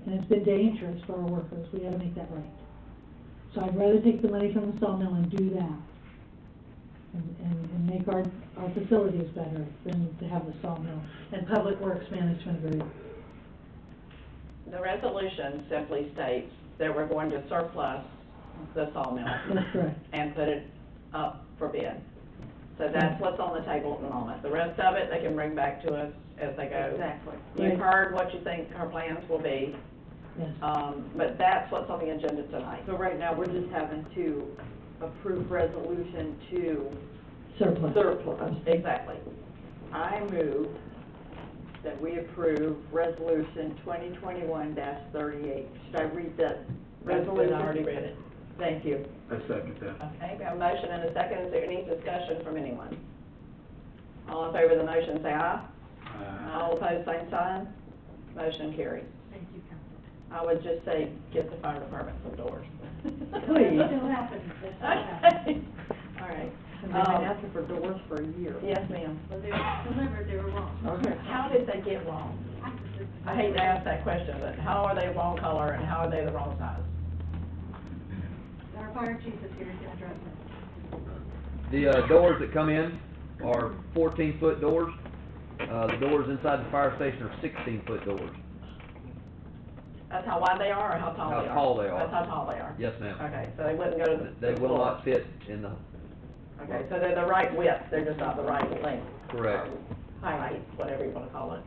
And it's been dangerous for our workers. We gotta make that right. So I'd rather take the money from the sawmill and do that. And make our facilities better than to have the sawmill. And public works management agreed. The resolution simply states that we're going to surplus the sawmill. That's correct. And put it up for bid. So that's what's on the table at the moment. The rest of it, they can bring back to us as they go. Exactly. You've heard what you think our plans will be, Yes. but that's what's on the agenda tonight. So right now, we're just having to approve resolution to Surplus. surplus. Exactly. I move that we approve resolution 2021-38. Should I read that resolution? I already read it. Thank you. I second that. Okay, we have a motion and a second. Is there any discussion from anyone? All in favor of the motion, say aye. All opposed, same sign. Motion carries. Thank you, Council. I would just say, get the fire department some doors. Please. It still happens, it still happens. All right. And they've been asking for doors for a year. Yes, ma'am. Well, they were delivered, they were wrong. Okay. How did they get wrong? I hate to ask that question, but how are they wrong color and how are they the wrong size? Our fire chief is here to address it. The, doors that come in are 14-foot doors. The doors inside the fire station are 16-foot doors. That's how wide they are or how tall they are? How tall they are. That's how tall they are? Yes, ma'am. Okay, so they wouldn't go to the. They will not fit in the, Okay, so they're the right width, they're just not the right length. correct. Height, whatever you wanna call it.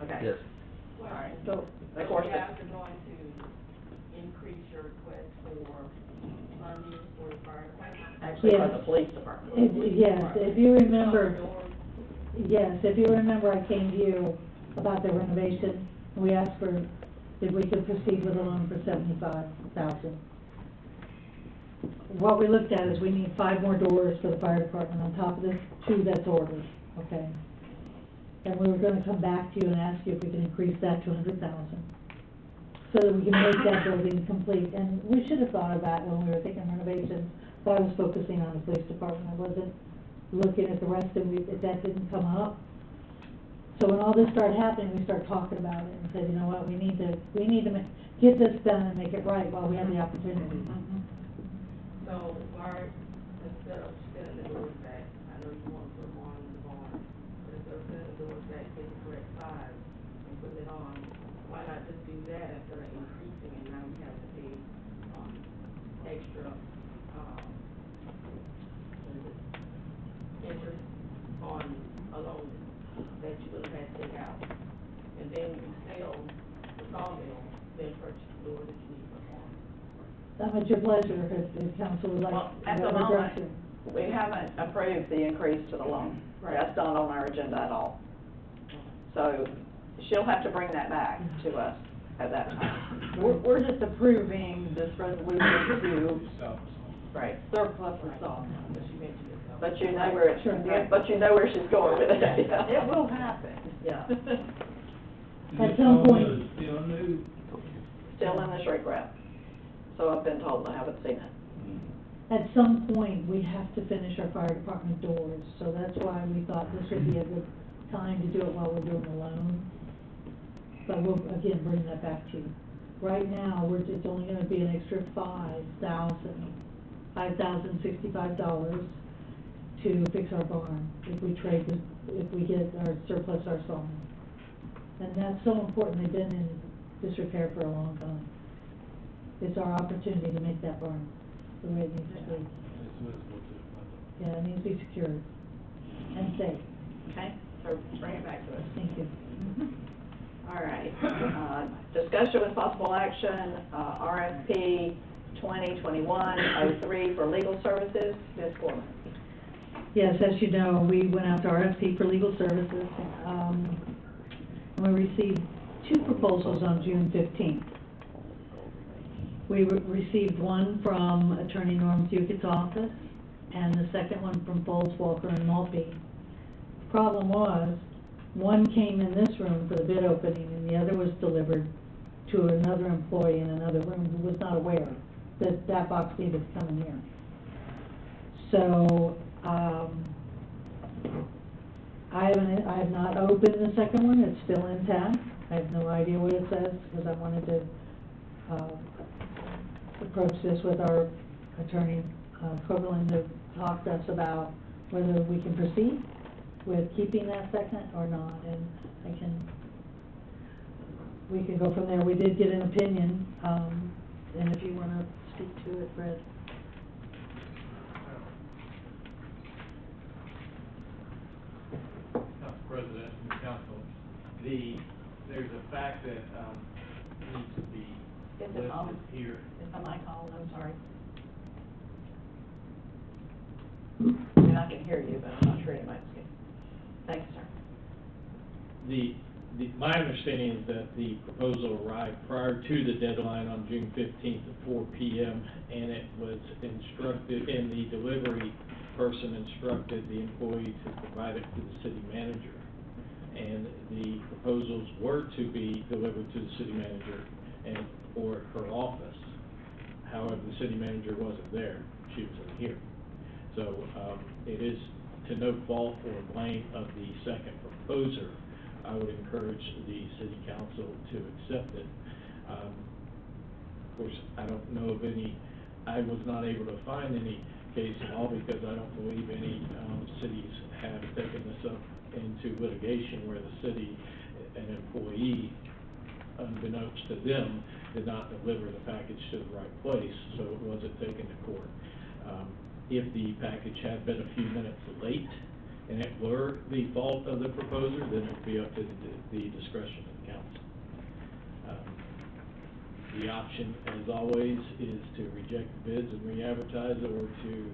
Okay. Yes. All right, so, of course, You guys are going to increase your request for funding for the fire department? actually for Yes. the police department. Yes, if you remember, yes, if you remember, I came to you about the renovation. We asked for, if we could proceed with a loan for $75,000. What we looked at is we need 5 more doors for the fire department on top of the 2 that's ordered, okay? And we were gonna come back to you and ask you if we could increase that to $100,000, so that we can make that building complete. And we should have thought of that when we were thinking renovations, but I was focusing on the police department. I wasn't looking at the rest of it, if that didn't come up. So when all this started happening, we started talking about it and said, you know what, we need to get this done and make it right while we have the opportunity. So, Mark, instead of sending the doors back, I know you want to put them on in the barn, but instead of sending the doors back, get the correct size and put it on, why not just do that instead of increasing and now we have to pay, extra, interest on a loan that you would have had to take out. And then you sell the sawmill, then purchase the door that you need for the farm. That was your pleasure, if council would like. Well, at the another moment, direction. we haven't approved the increase to the loan. That's not on our agenda at all. So she'll have to bring that back to us at that time. We're just approving this resolution to Right. surplus the sawmill. But you know where Sure. but you know where she's going with it. It will happen. Yeah. At some point, Still in the shrink wrap. So I've been told, I haven't seen it. at some point, we have to finish our fire department doors, so that's why we thought this would be a good time to do it while we're doing the loan. But we'll, again, bring that back to you. Right now, it's only gonna be an extra $5,065 to fix our barn, if we get our surplus our sawmill. And that's so important, they've been in disrepair for a long time. It's our opportunity to make that barn the way it needs to be. Yeah, it needs to be secured and safe. Okay, so bring it back to us. Thank you. All right, discussion with possible action, RFP 2021-03 for legal services, Ms. Gorman. Yes, as you know, we went out to RFP for legal services. We received 2 proposals on June 15th. We received one from Attorney Norm Dukett's office, and the second one from Foles, Walker, and Maltby. Problem was, one came in this room for the bid opening, and the other was delivered to another employee in another room who was not aware that that box needed to come in here. So, I have not opened the second one, it's still intact. I have no idea what it says, because I wanted to, approach this with our attorney, Coberlin, to talk to us about whether we can proceed with keeping that second or not, and we can go from there. We did get an opinion, and if you wanna speak to it, Fred. Council President and Council, there's a fact that, needs to be Is it listed on? here. Is the mic on? I'm sorry. I mean, I can hear you, but I'm not sure anybody's getting. Thanks, sir. My understanding is that the proposal arrived prior to the deadline on June 15th at 4 p.m., and it was instructed, and the delivery person instructed the employee to provide it to the city manager. And the proposals were to be delivered to the city manager or her office. However, the city manager wasn't there, she was in here. So, it is to no fault or blame of the second proposer. I would encourage the city council to accept it. Of course, I don't know of any, I was not able to find any case at all, because I don't believe any cities have taken this up into litigation where the city, an employee, unbeknownst to them, did not deliver the package to the right place, so it wasn't taken to court. If the package had been a few minutes late, and it were the fault of the proposer, then it would be up to the discretion of the council. The option, as always, is to reject the bids and re-advertise, or to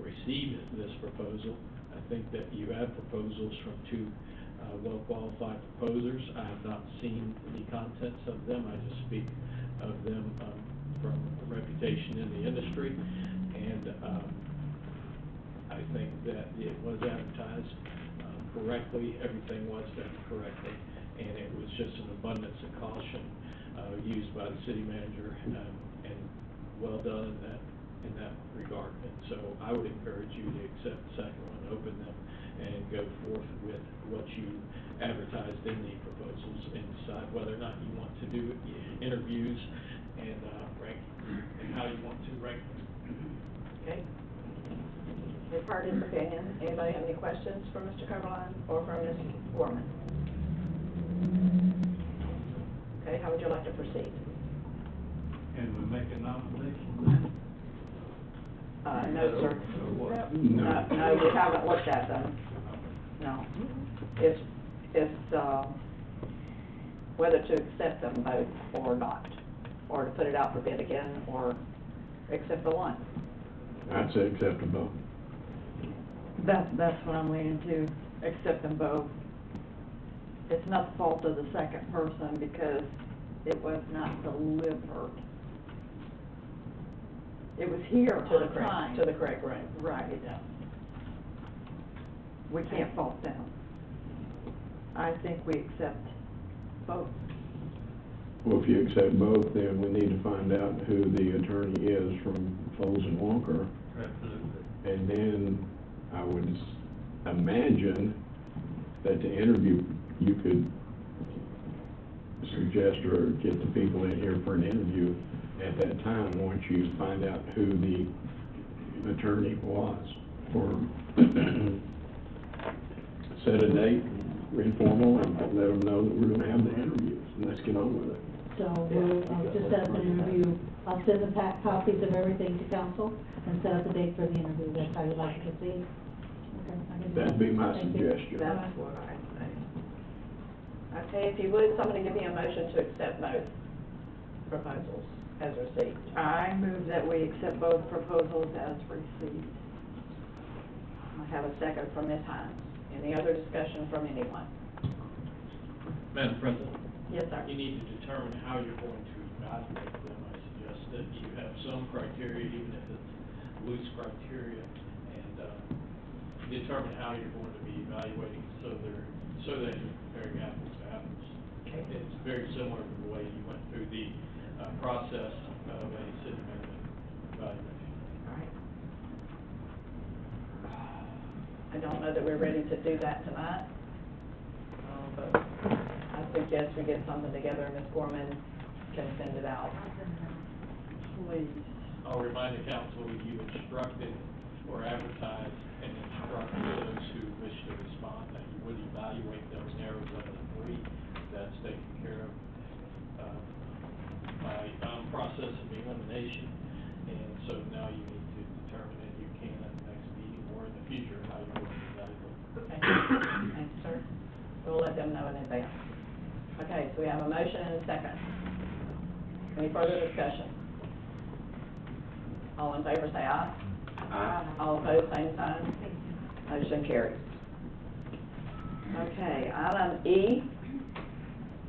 receive this proposal. I think that you have proposals from two well-qualified proposers. I have not seen the contents of them. I just speak of them from reputation in the industry, and I think that it was advertised correctly, everything was done correctly, and it was just an abundance of caution used by the city manager, and well done in that regard. And so I would encourage you to accept the second one, open them, and go forth with what you advertised in the proposals, and decide whether or not you want to do interviews and rank, and how you want to rank them. Okay. We've heard his opinion. Anybody have any questions for Mr. Coberline or for Ms. Gorman? Okay, how would you like to proceed? Can we make a nomination? No, sir. what? No, we haven't looked at them. No. It's whether to accept them both or not, or to put it out for bid again, or accept the one. I'd say accept them both. That's what I'm leaning to, accept them both. It's not the fault of the second person because it was not delivered. It was here on time. To the correct room. Right. Yeah. We can't fault them. I think we accept both. Well, if you accept both, then we need to find out who the attorney is from Foles and Walker. Absolutely. And then I would imagine that to interview, you could suggest or get the people in here for an interview at that time, once you find out who the attorney was, or set a date, informal, and let them know that we're gonna have the interviews, and let's get on with it. So I'll just set up an interview. I'll send the copies of everything to council and set up a date for the interview. That's how you'd like to proceed? Okay, I can do That'd that. be my Thank you. suggestion. That's what I'd say. Okay, if you would, somebody give me a motion to accept both proposals as received. I move that we accept both proposals as received. I have a second from Ms. Hines. Any other discussion from anyone? Madam President? Yes, sir. You need to determine how you're going to evaluate them, I suggest suggests that you have some criteria, even if it's loose criteria, and, determine how you're going to be evaluating, so that you're comparing apples to apples. It's very similar to the way you went through the, process of a city manager evaluation. All right. I don't know that we're ready to do that tonight, but I suggest we get something together, and Ms. Gorman can send it out. Please. I'll remind the council, you instructed or advertised and instructed those who wish to respond that you would evaluate those narrows up to 3. That's taken care of by process of elimination. And so now you need to determine if you can at the next meeting or in the future how you're going to evaluate. Thank you. Thank you, sir. We'll let them know in advance. Okay, so we have a motion and a second. Any further discussion? All in favor say aye. Aye. All opposed, same sign. Motion carries. Okay, item E.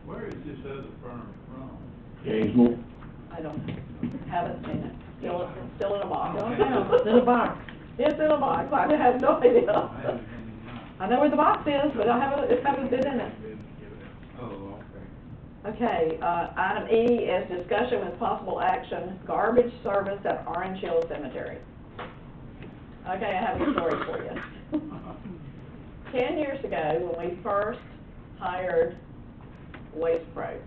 Where is this other firm from? Gainesville. I haven't seen it. Still in a box. It's in a box. It's in a box. I have no idea. I know where the box is, but I haven't been in it. Oh, okay. Okay, item E is discussion with possible action, garbage service at Orange Hill Cemetery. Okay, I have a story for you. 10 years ago, when we first hired Waste Pro,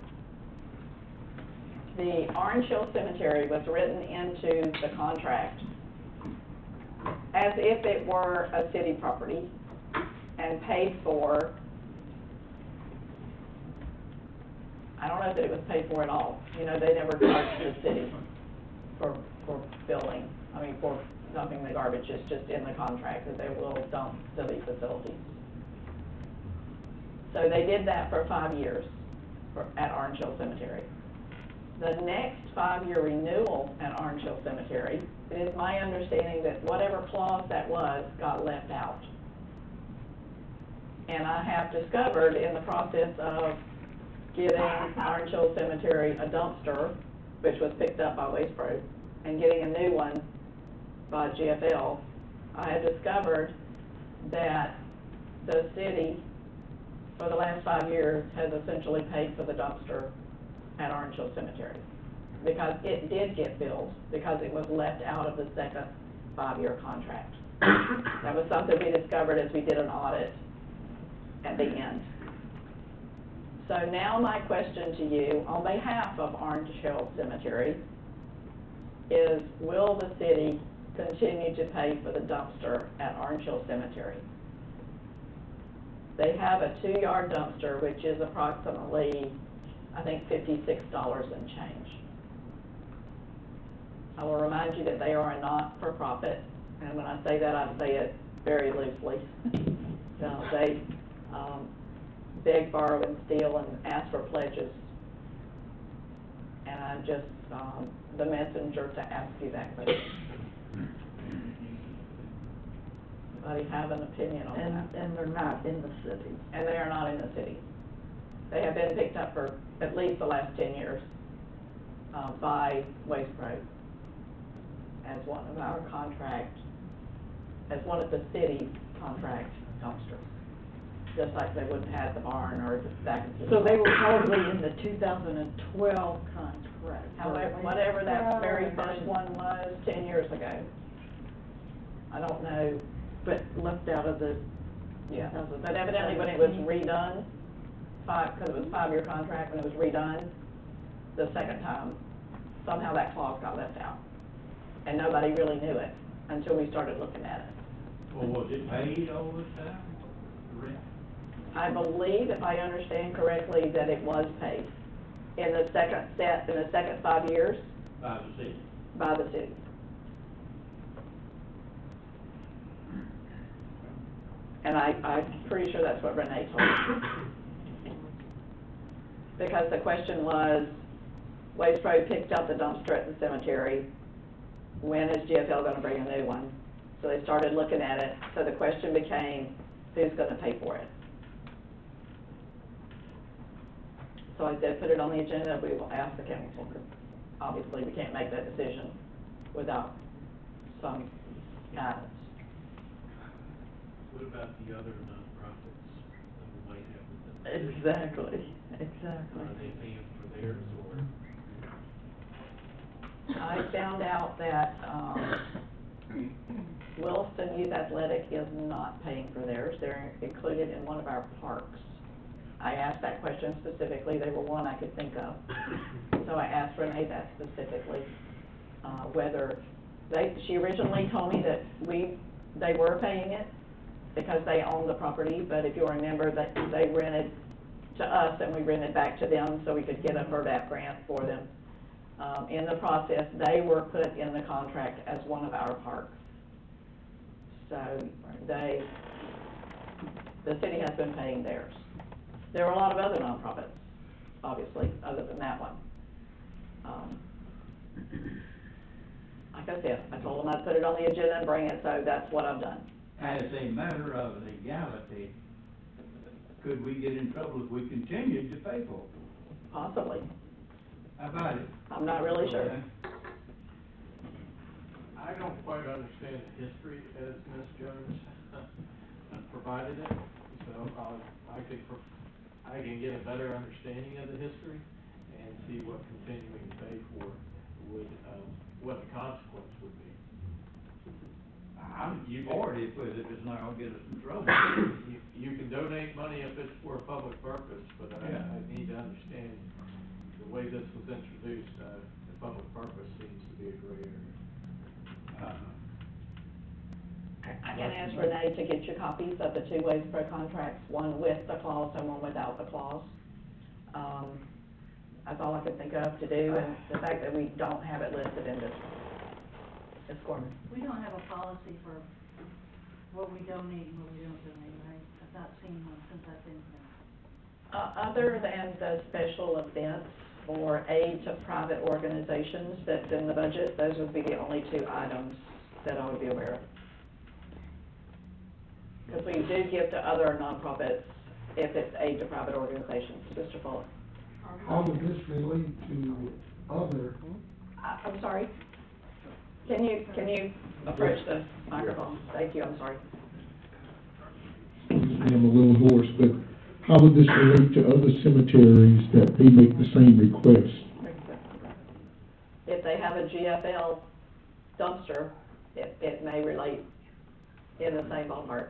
the Orange Hill Cemetery was written into the contract as if it were a city property and paid for. I don't know that it was paid for at all. You know, they never charged the city for billing. I mean, for dumping the garbage. It's just in the contract that they will dump city facilities. So they did that for 5 years at Orange Hill Cemetery. The next 5-year renewal at Orange Hill Cemetery, it is my understanding that whatever clause that was got left out. And I have discovered in the process of getting Orange Hill Cemetery a dumpster, which was picked up by Waste Pro, and getting a new one by GFL, I have discovered that the city, for the last 5 years, has essentially paid for the dumpster at Orange Hill Cemetery, because it did get billed, because it was left out of the second 5-year contract. That was something we discovered as we did an audit at the end. So now my question to you, on behalf of Orange Hill Cemetery, is will the city continue to pay for the dumpster at Orange Hill Cemetery? They have a 2-yard dumpster, which is approximately, I think, $56 and change. I will remind you that they are a not-for-profit, and when I say that, I say it very loosely. They beg, borrow, and steal, and ask for pledges. And I'm just the messenger to ask you that question. Anybody have an opinion on that? And they're not in the city. And they are not in the city. They have been picked up for at least the last 10 years by Waste Pro as one of our contract, as one of the city's contract dumpsters. Just like they wouldn't have the barn or the back of the. So they were probably in the 2012 contract. However, whatever that very first one was 10 years ago. I don't know. But left out of the. Yeah, but evidently when it was redone, because it was a 5-year contract, when it was redone, the second time, somehow that clause got left out. And nobody really knew it until we started looking at it. Well, was it paid all this time? The rent? I believe, if I understand correctly, that it was paid in the second 5 years. By the city? By the city. And I'm pretty sure that's what Renee told me. Because the question was, Waste Pro picked up the dumpster at the cemetery. When is GFL going to bring a new one? So they started looking at it. So the question became, who's going to pay for it? So I said, put it on the agenda. We will ask the council. obviously, we can't make that decision without some guidance. What about the other nonprofits that we might have with them? Exactly. Are they paying for theirs, or? I found out that, Williston Youth Athletic is not paying for theirs. They're included in one of our parks. I asked that question specifically. They were one I could think of. So I asked Renee that specifically, whether she originally told me that they were paying it because they own the property, but if you remember that they rented to us and we rented back to them so we could get a HERDAP grant for them. In the process, they were put in the contract as one of our parks. So the city has been paying theirs. There are a lot of other nonprofits, obviously, other than that one. Like I said, I told them I'd put it on the agenda and bring it, so that's what I've done. As a matter of legality, could we get in trouble if we continued to pay for it? Possibly. How about it? I'm not really sure. Okay. I don't quite understand the history as Ms. Jones provided it, so I can get a better understanding of the history and see what continuing to pay for would, what the consequence would be. I'm for it if it's not gonna get us in trouble. You can donate money if it's for a public purpose, but Yeah. I need to understand the way this was introduced, the public purpose seems to be a gray area. I can ask Renee to get you copies of the two ways pro contracts, one with the clause and one without the clause. That's all I could think of to do, and the fact that we don't have it listed in this. Ms. Gorman? We don't have a policy for what we donate and what we don't donate, right? I've not seen one since I've been here. Other than the special events or aid to private organizations that's in the budget, those would be the only two items that I would be aware of. Because we do give to other nonprofits if it's aid to private organizations. Mr. Fuller? How would this relate to other? I'm sorry? Can you approach the microphone? Thank you, I'm sorry. I'm a little hoarse, but how would this relate to other cemeteries that they make the same request? If they have a GFL dumpster, it may relate in the same ballpark.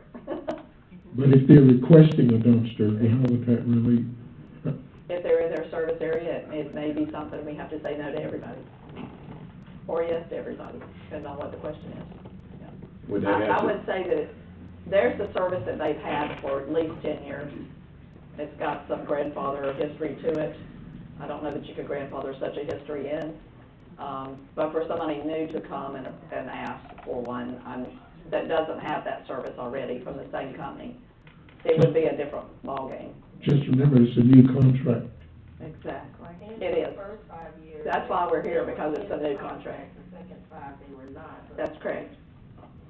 But if they're requesting a dumpster, then how would that relate? If they're in their service area, it may be something we have to say no to everybody. Or yes to everybody, depending on what the question is. Would Yeah. they have I to- would say that there's the service that they've had for at least 10 years. It's got some grandfather history to it. I don't know that you could grandfather such a history in. But for somebody new to come and ask for one, that doesn't have that service already from the same company, it would be a different ballgame. Just remember, it's a new contract. Exactly. In It the is. first 5 years. That's why we're here, because it's a new contract. The second 5, they were not. but- That's correct.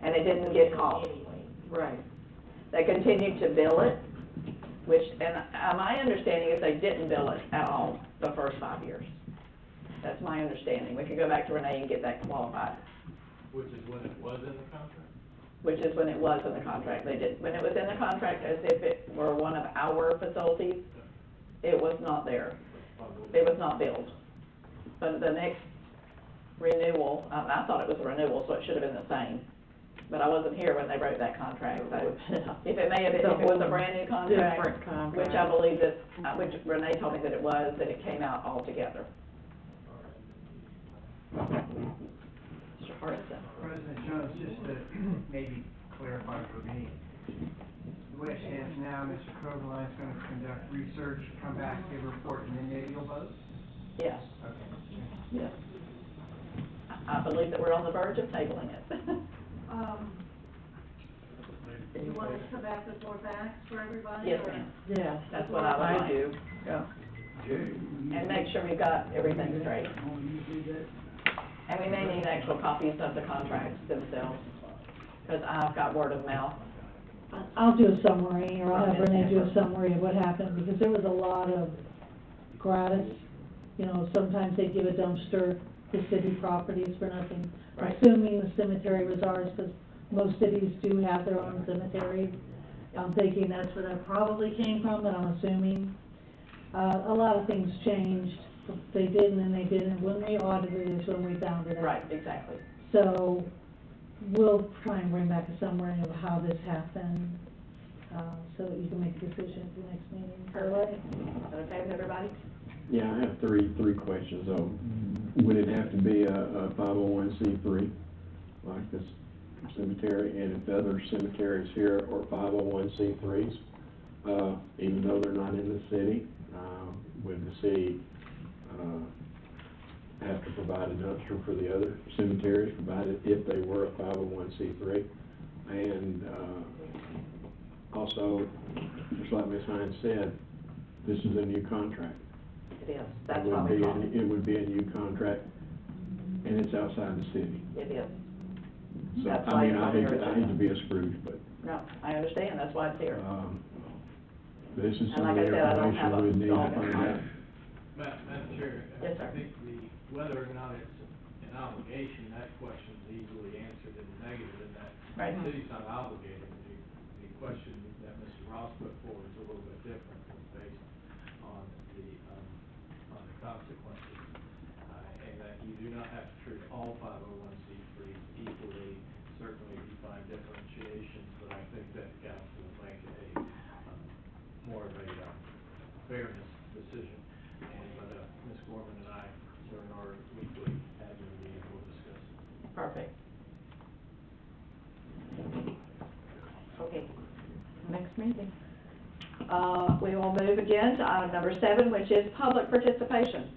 And it didn't get caught. Anyway. Right. They continued to bill it, which, and my understanding is they didn't bill it at all the first 5 years. That's my understanding. We could go back to Renee and get that qualified, Which is when it was in the contract? which is when it was in the contract. They did, when it was in the contract as if it were one of our facilities, it was not there. It was not billed. But the next renewal, I thought it was a renewal, so it should have been the same. But I wasn't here when they wrote that contract, so if it may have been, if it was a brand new contract, Different contract. which I believe that, which Renee told me that it was, that it came out all together. Mr. Hardison? President Jones, just to maybe clarify for me, the way it stands now, Mr. Krogerline's gonna conduct research, come back, give a report, and then you'll vote? Yes, Okay. yes. I believe that we're on the verge of tabling it. You want us to come back with more facts for everybody? Yes, or- ma'am. Yes. That's what I would like. do. Yeah. And make sure we've got everything straight. And we may need actual copies of the contracts themselves, because I've got word of mouth. I'll do a summary, or I'll have Renee do a summary of what happened, because there was a lot of gratis, you know, sometimes they give a dumpster, the city properties for nothing. Right. Assuming the cemetery was ours, because most cities do have their own cemetery. I'm thinking that's where that probably came from, but I'm assuming. A lot of things changed. They did and then they didn't. When we audited is when we found it out. Right, exactly. So we'll try and bring back a summary of how this happened, so that you can make a decision at the next meeting. Perfect. Is that okay with everybody? Yeah, I have three questions, though. Would it have to be a 501c3, like this cemetery, and if other cemeteries here are 501c3s, even though they're not in the city, would the city, have to provide a dumpster for the other cemeteries, provided if they were a 501c3? And, also, just like Ms. Hines said, this is a new contract. It is. That's why we call it. It would be a new contract, and it's outside the city. It is. So, That's I why mean, it's I on hate your to, I hate to be a Scrooge, but, No, I understand. That's why it's here. this is And some like I of the said, I don't have information we would need to a find out. Madam Chair, Yes, sir. I think whether or not it's an obligation, that question's easily answered in the negative, in that Right. the city's not obligated. The question that Mr. Ross put forward is a little bit different, it's based on the consequences. And that you do not have to treat all 501c3s equally. Certainly you find differentiations, but I think that council will make a, more of a, fairness decision. But Ms. Gorman and I, during our weekly admin meeting, will discuss it. Perfect. Okay. Next meeting. We will move again to item number 7, which is public participation.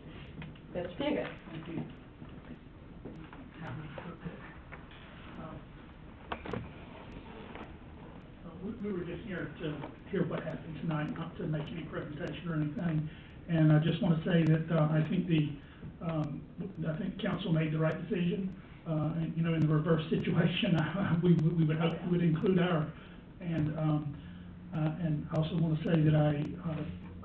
Mr. Fugit. Thank you. We were just here to hear what happened tonight, not to make any presentation or anything. And I just want to say that I think I think council made the right decision. And, you know, in the reverse situation, we would hope we would include our. And I also want to say that I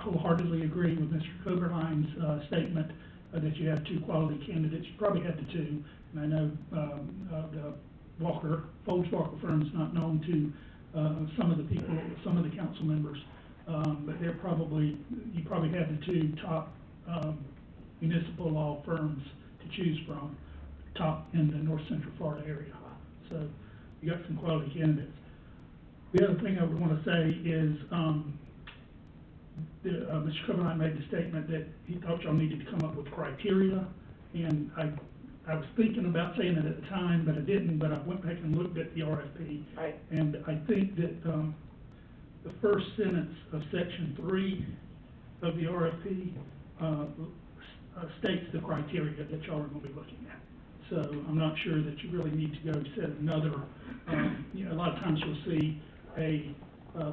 wholeheartely agree with Mr. Coberline's statement that you have 2 quality candidates. You probably had the 2. And I know the Folds Walker firm is not known to some of the people, some of the council members, but you probably have the 2 top municipal law firms to choose from, top in the North Central Florida area. So you got some quality candidates. The other thing I would want to say is, Mr. Coberline made the statement that he thought y'all needed to come up with criteria, and I was thinking about saying it at the time, but I didn't, but I went back and looked at the RFP. Right. And I think that, the first sentence of section 3 of the RFP, states the criteria that y'all are gonna be looking at. So I'm not sure that you really need to go set another, you know, a lot of times you'll see a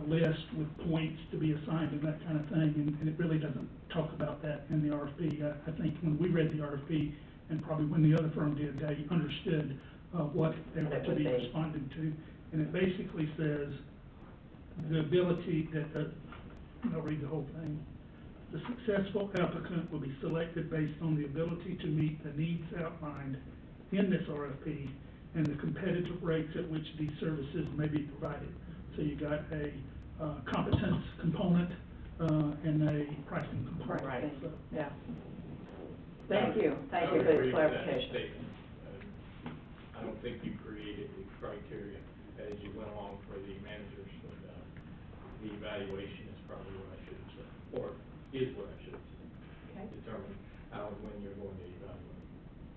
list with points to be assigned and that kind of thing, and it really doesn't talk about that in the RFP. I think when we read the RFP, and probably when the other firm did, they understood what they were to be responding to. And it basically says the ability that I'll read the whole thing. The successful applicant will be selected based on the ability to meet the needs outlined in this RFP and the competitive rates at which these services may be provided. So you got a competence component and a pricing component. Right. So, Yeah. Thank you for the clarification. I don't think you created the criteria as you went along for the managers, but the evaluation is probably what I should have said, or is what I should have said. Okay. Determine how and when you're going to evaluate.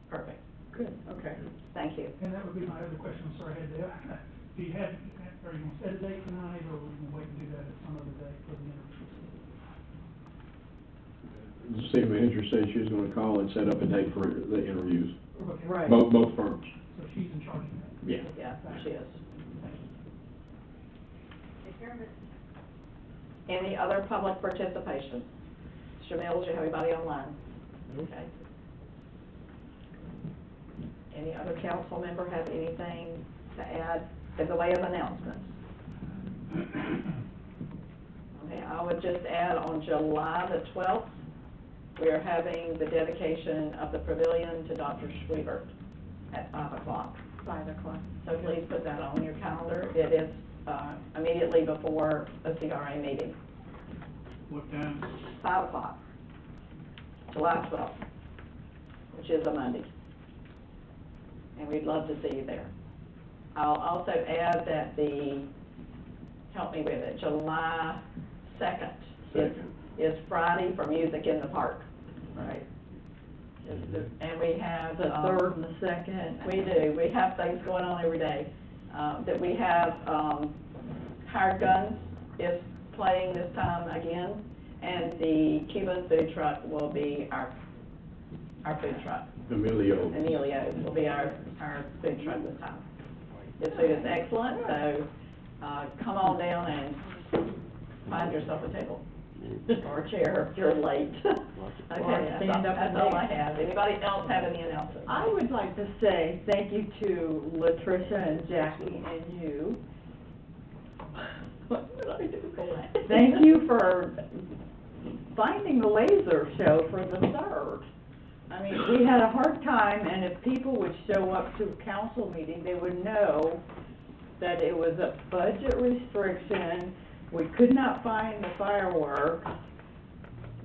Perfect. Good. Okay. Thank you. And that would be my other question, I'm sorry I had to, do you have, are you gonna set a date tonight, or are we gonna wait and do that at some other day for the interviews? The city manager said she was gonna call and set up a date for the interviews. Okay. Right. Both firms. So she's in charge of that? Yeah. Yeah, she is. Any other public participation? Mr. Mills, you have anybody online? Okay. Any other council member have anything to add in the way of announcements? Okay, I would just add on July the 12th we are having the dedication of the pavilion to Dr. Schwiebert at 5 o'clock. 5 o'clock. So please put that on your calendar. It is, immediately before the CRA meeting, What time? 5 o'clock, July 12th, which is a Monday. And we'd love to see you there. I'll also add that help me with it, July 2nd is Friday for Music in the Park. Right. And we have. The 3rd and the 2nd. We do, we have things going on every day. That we have, Hired Guns is playing this time again, and the Cuban food truck will be our food truck. Emilio. Emilio will be our food truck this time. His food is excellent, so, come on down and find yourself a table or a chair if you're late. Okay, that's all I have. Anybody else have any announcements? I would like to say thank you to Latricia and Jackie and you. What did I do for that? Thank you for finding the laser show for the 3rd. I mean, we had a hard time, and if people would show up to a council meeting, they would know that it was a budget restriction. We could not find the fireworks.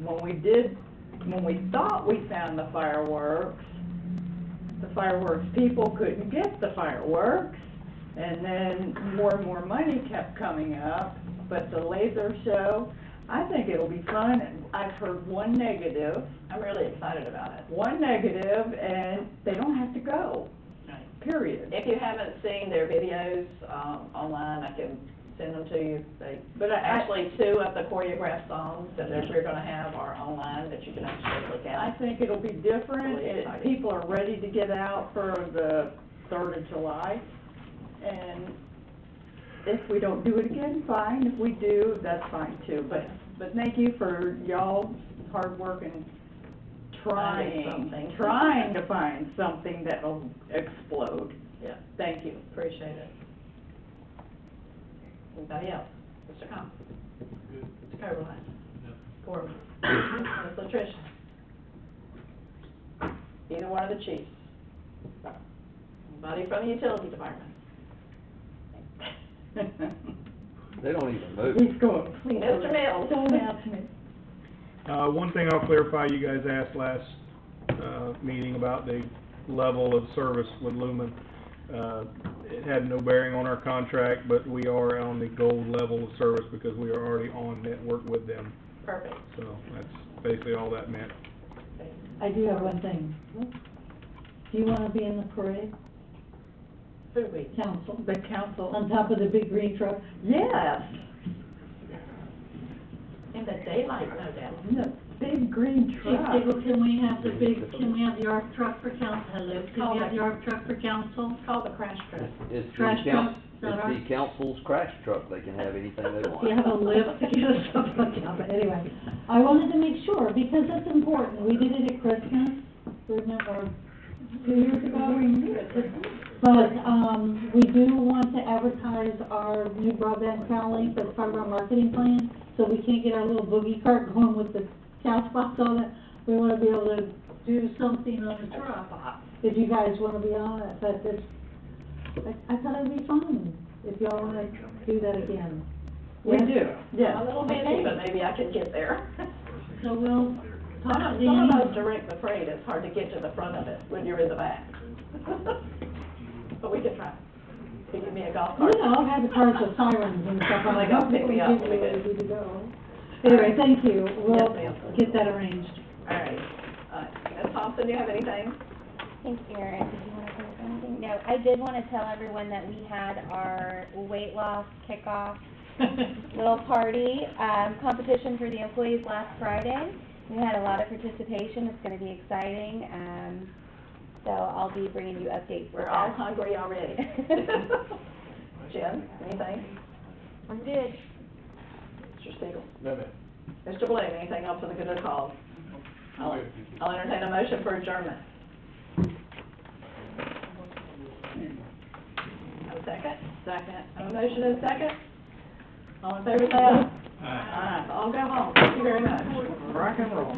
When we thought we found the fireworks people couldn't get the fireworks. And then more and more money kept coming up. But the laser show, I think it'll be fun. I've heard one negative. I'm really excited about it. One negative, and they don't have to go, period. If you haven't seen their videos, online, I can send them to you. Actually, 2 of the choreographed songs that we're gonna have are online that you can actually look at. I think it'll be different. Really excited. People are ready to get out for the 3rd of July. And if we don't do it again, fine. If we do, that's fine too. But thank you for y'all's hard work and trying to find something that'll explode. Yeah. Thank you. Appreciate it. Anybody else? Mr. Combs? Mr. Coberline? Corbin? Ms. Latricia? Either one of the chiefs? Anybody from the utility department? They don't even move. He's going, please. Mr. Mills? Don't ask me. One thing I'll clarify, you guys asked last, meeting about the level of service with Lumen. It had no bearing on our contract, but we are on the gold level of service because we are already on network with them. Perfect. So that's basically all that meant. I do have one thing. Do you wanna be in the parade? Who we? Council. The council. On top of the big green truck? Yes. In the daylight, no doubt. The big green Chief truck. Diggle, can we have the ARC truck for council? Hello, can we have the ARC truck for council? It's called the crash truck. It's Trash truck, is that it's right? the council's crash truck, they can have anything they want. Do you have a lift to get us up on top? But anyway, I wanted to make sure, because it's important, we did it at Christmas, remember, 2 years ago? But, we do want to advertise our new broadband Crowlink as part of our marketing plan, so we can't get our little boogie cart going with the couch box on it. We wanna be able to do something on the truck, if you guys wanna be on it, but it's, I thought it'd be fun, if y'all wanna do that again. We Yes? do, yes. I'm a little busy, Okay. but maybe I can get there. So we'll talk to Some of Danny. those direct the parade, it's hard to get to the front of it when you're in the back. But we can try. If you give me a golf cart. You know, I've had the cars with sirens and stuff, I'm like, They'll oh, pick me up when we ready get- to go. Anyway, thank you, we'll Yes, ma'am. get that arranged. All right. Ms. Thompson, do you have anything? Thanks, Erin. Did you want to say anything? No, I did want to tell everyone that we had our weight loss kickoff little party, competition for the employees last Friday. We had a lot of participation. It's going to be exciting. So I'll be bringing you updates. We're all hungry already. Jen, anything? I'm good. Mr. Siegel? No, ma'am. Mr. Bloom, anything else for the good of the cause? I'll entertain a motion for adjournment. Have a second? Second. Have a motion and a second? All in favor, say aye. Aye. All go home. Thank you very much. Rock and roll.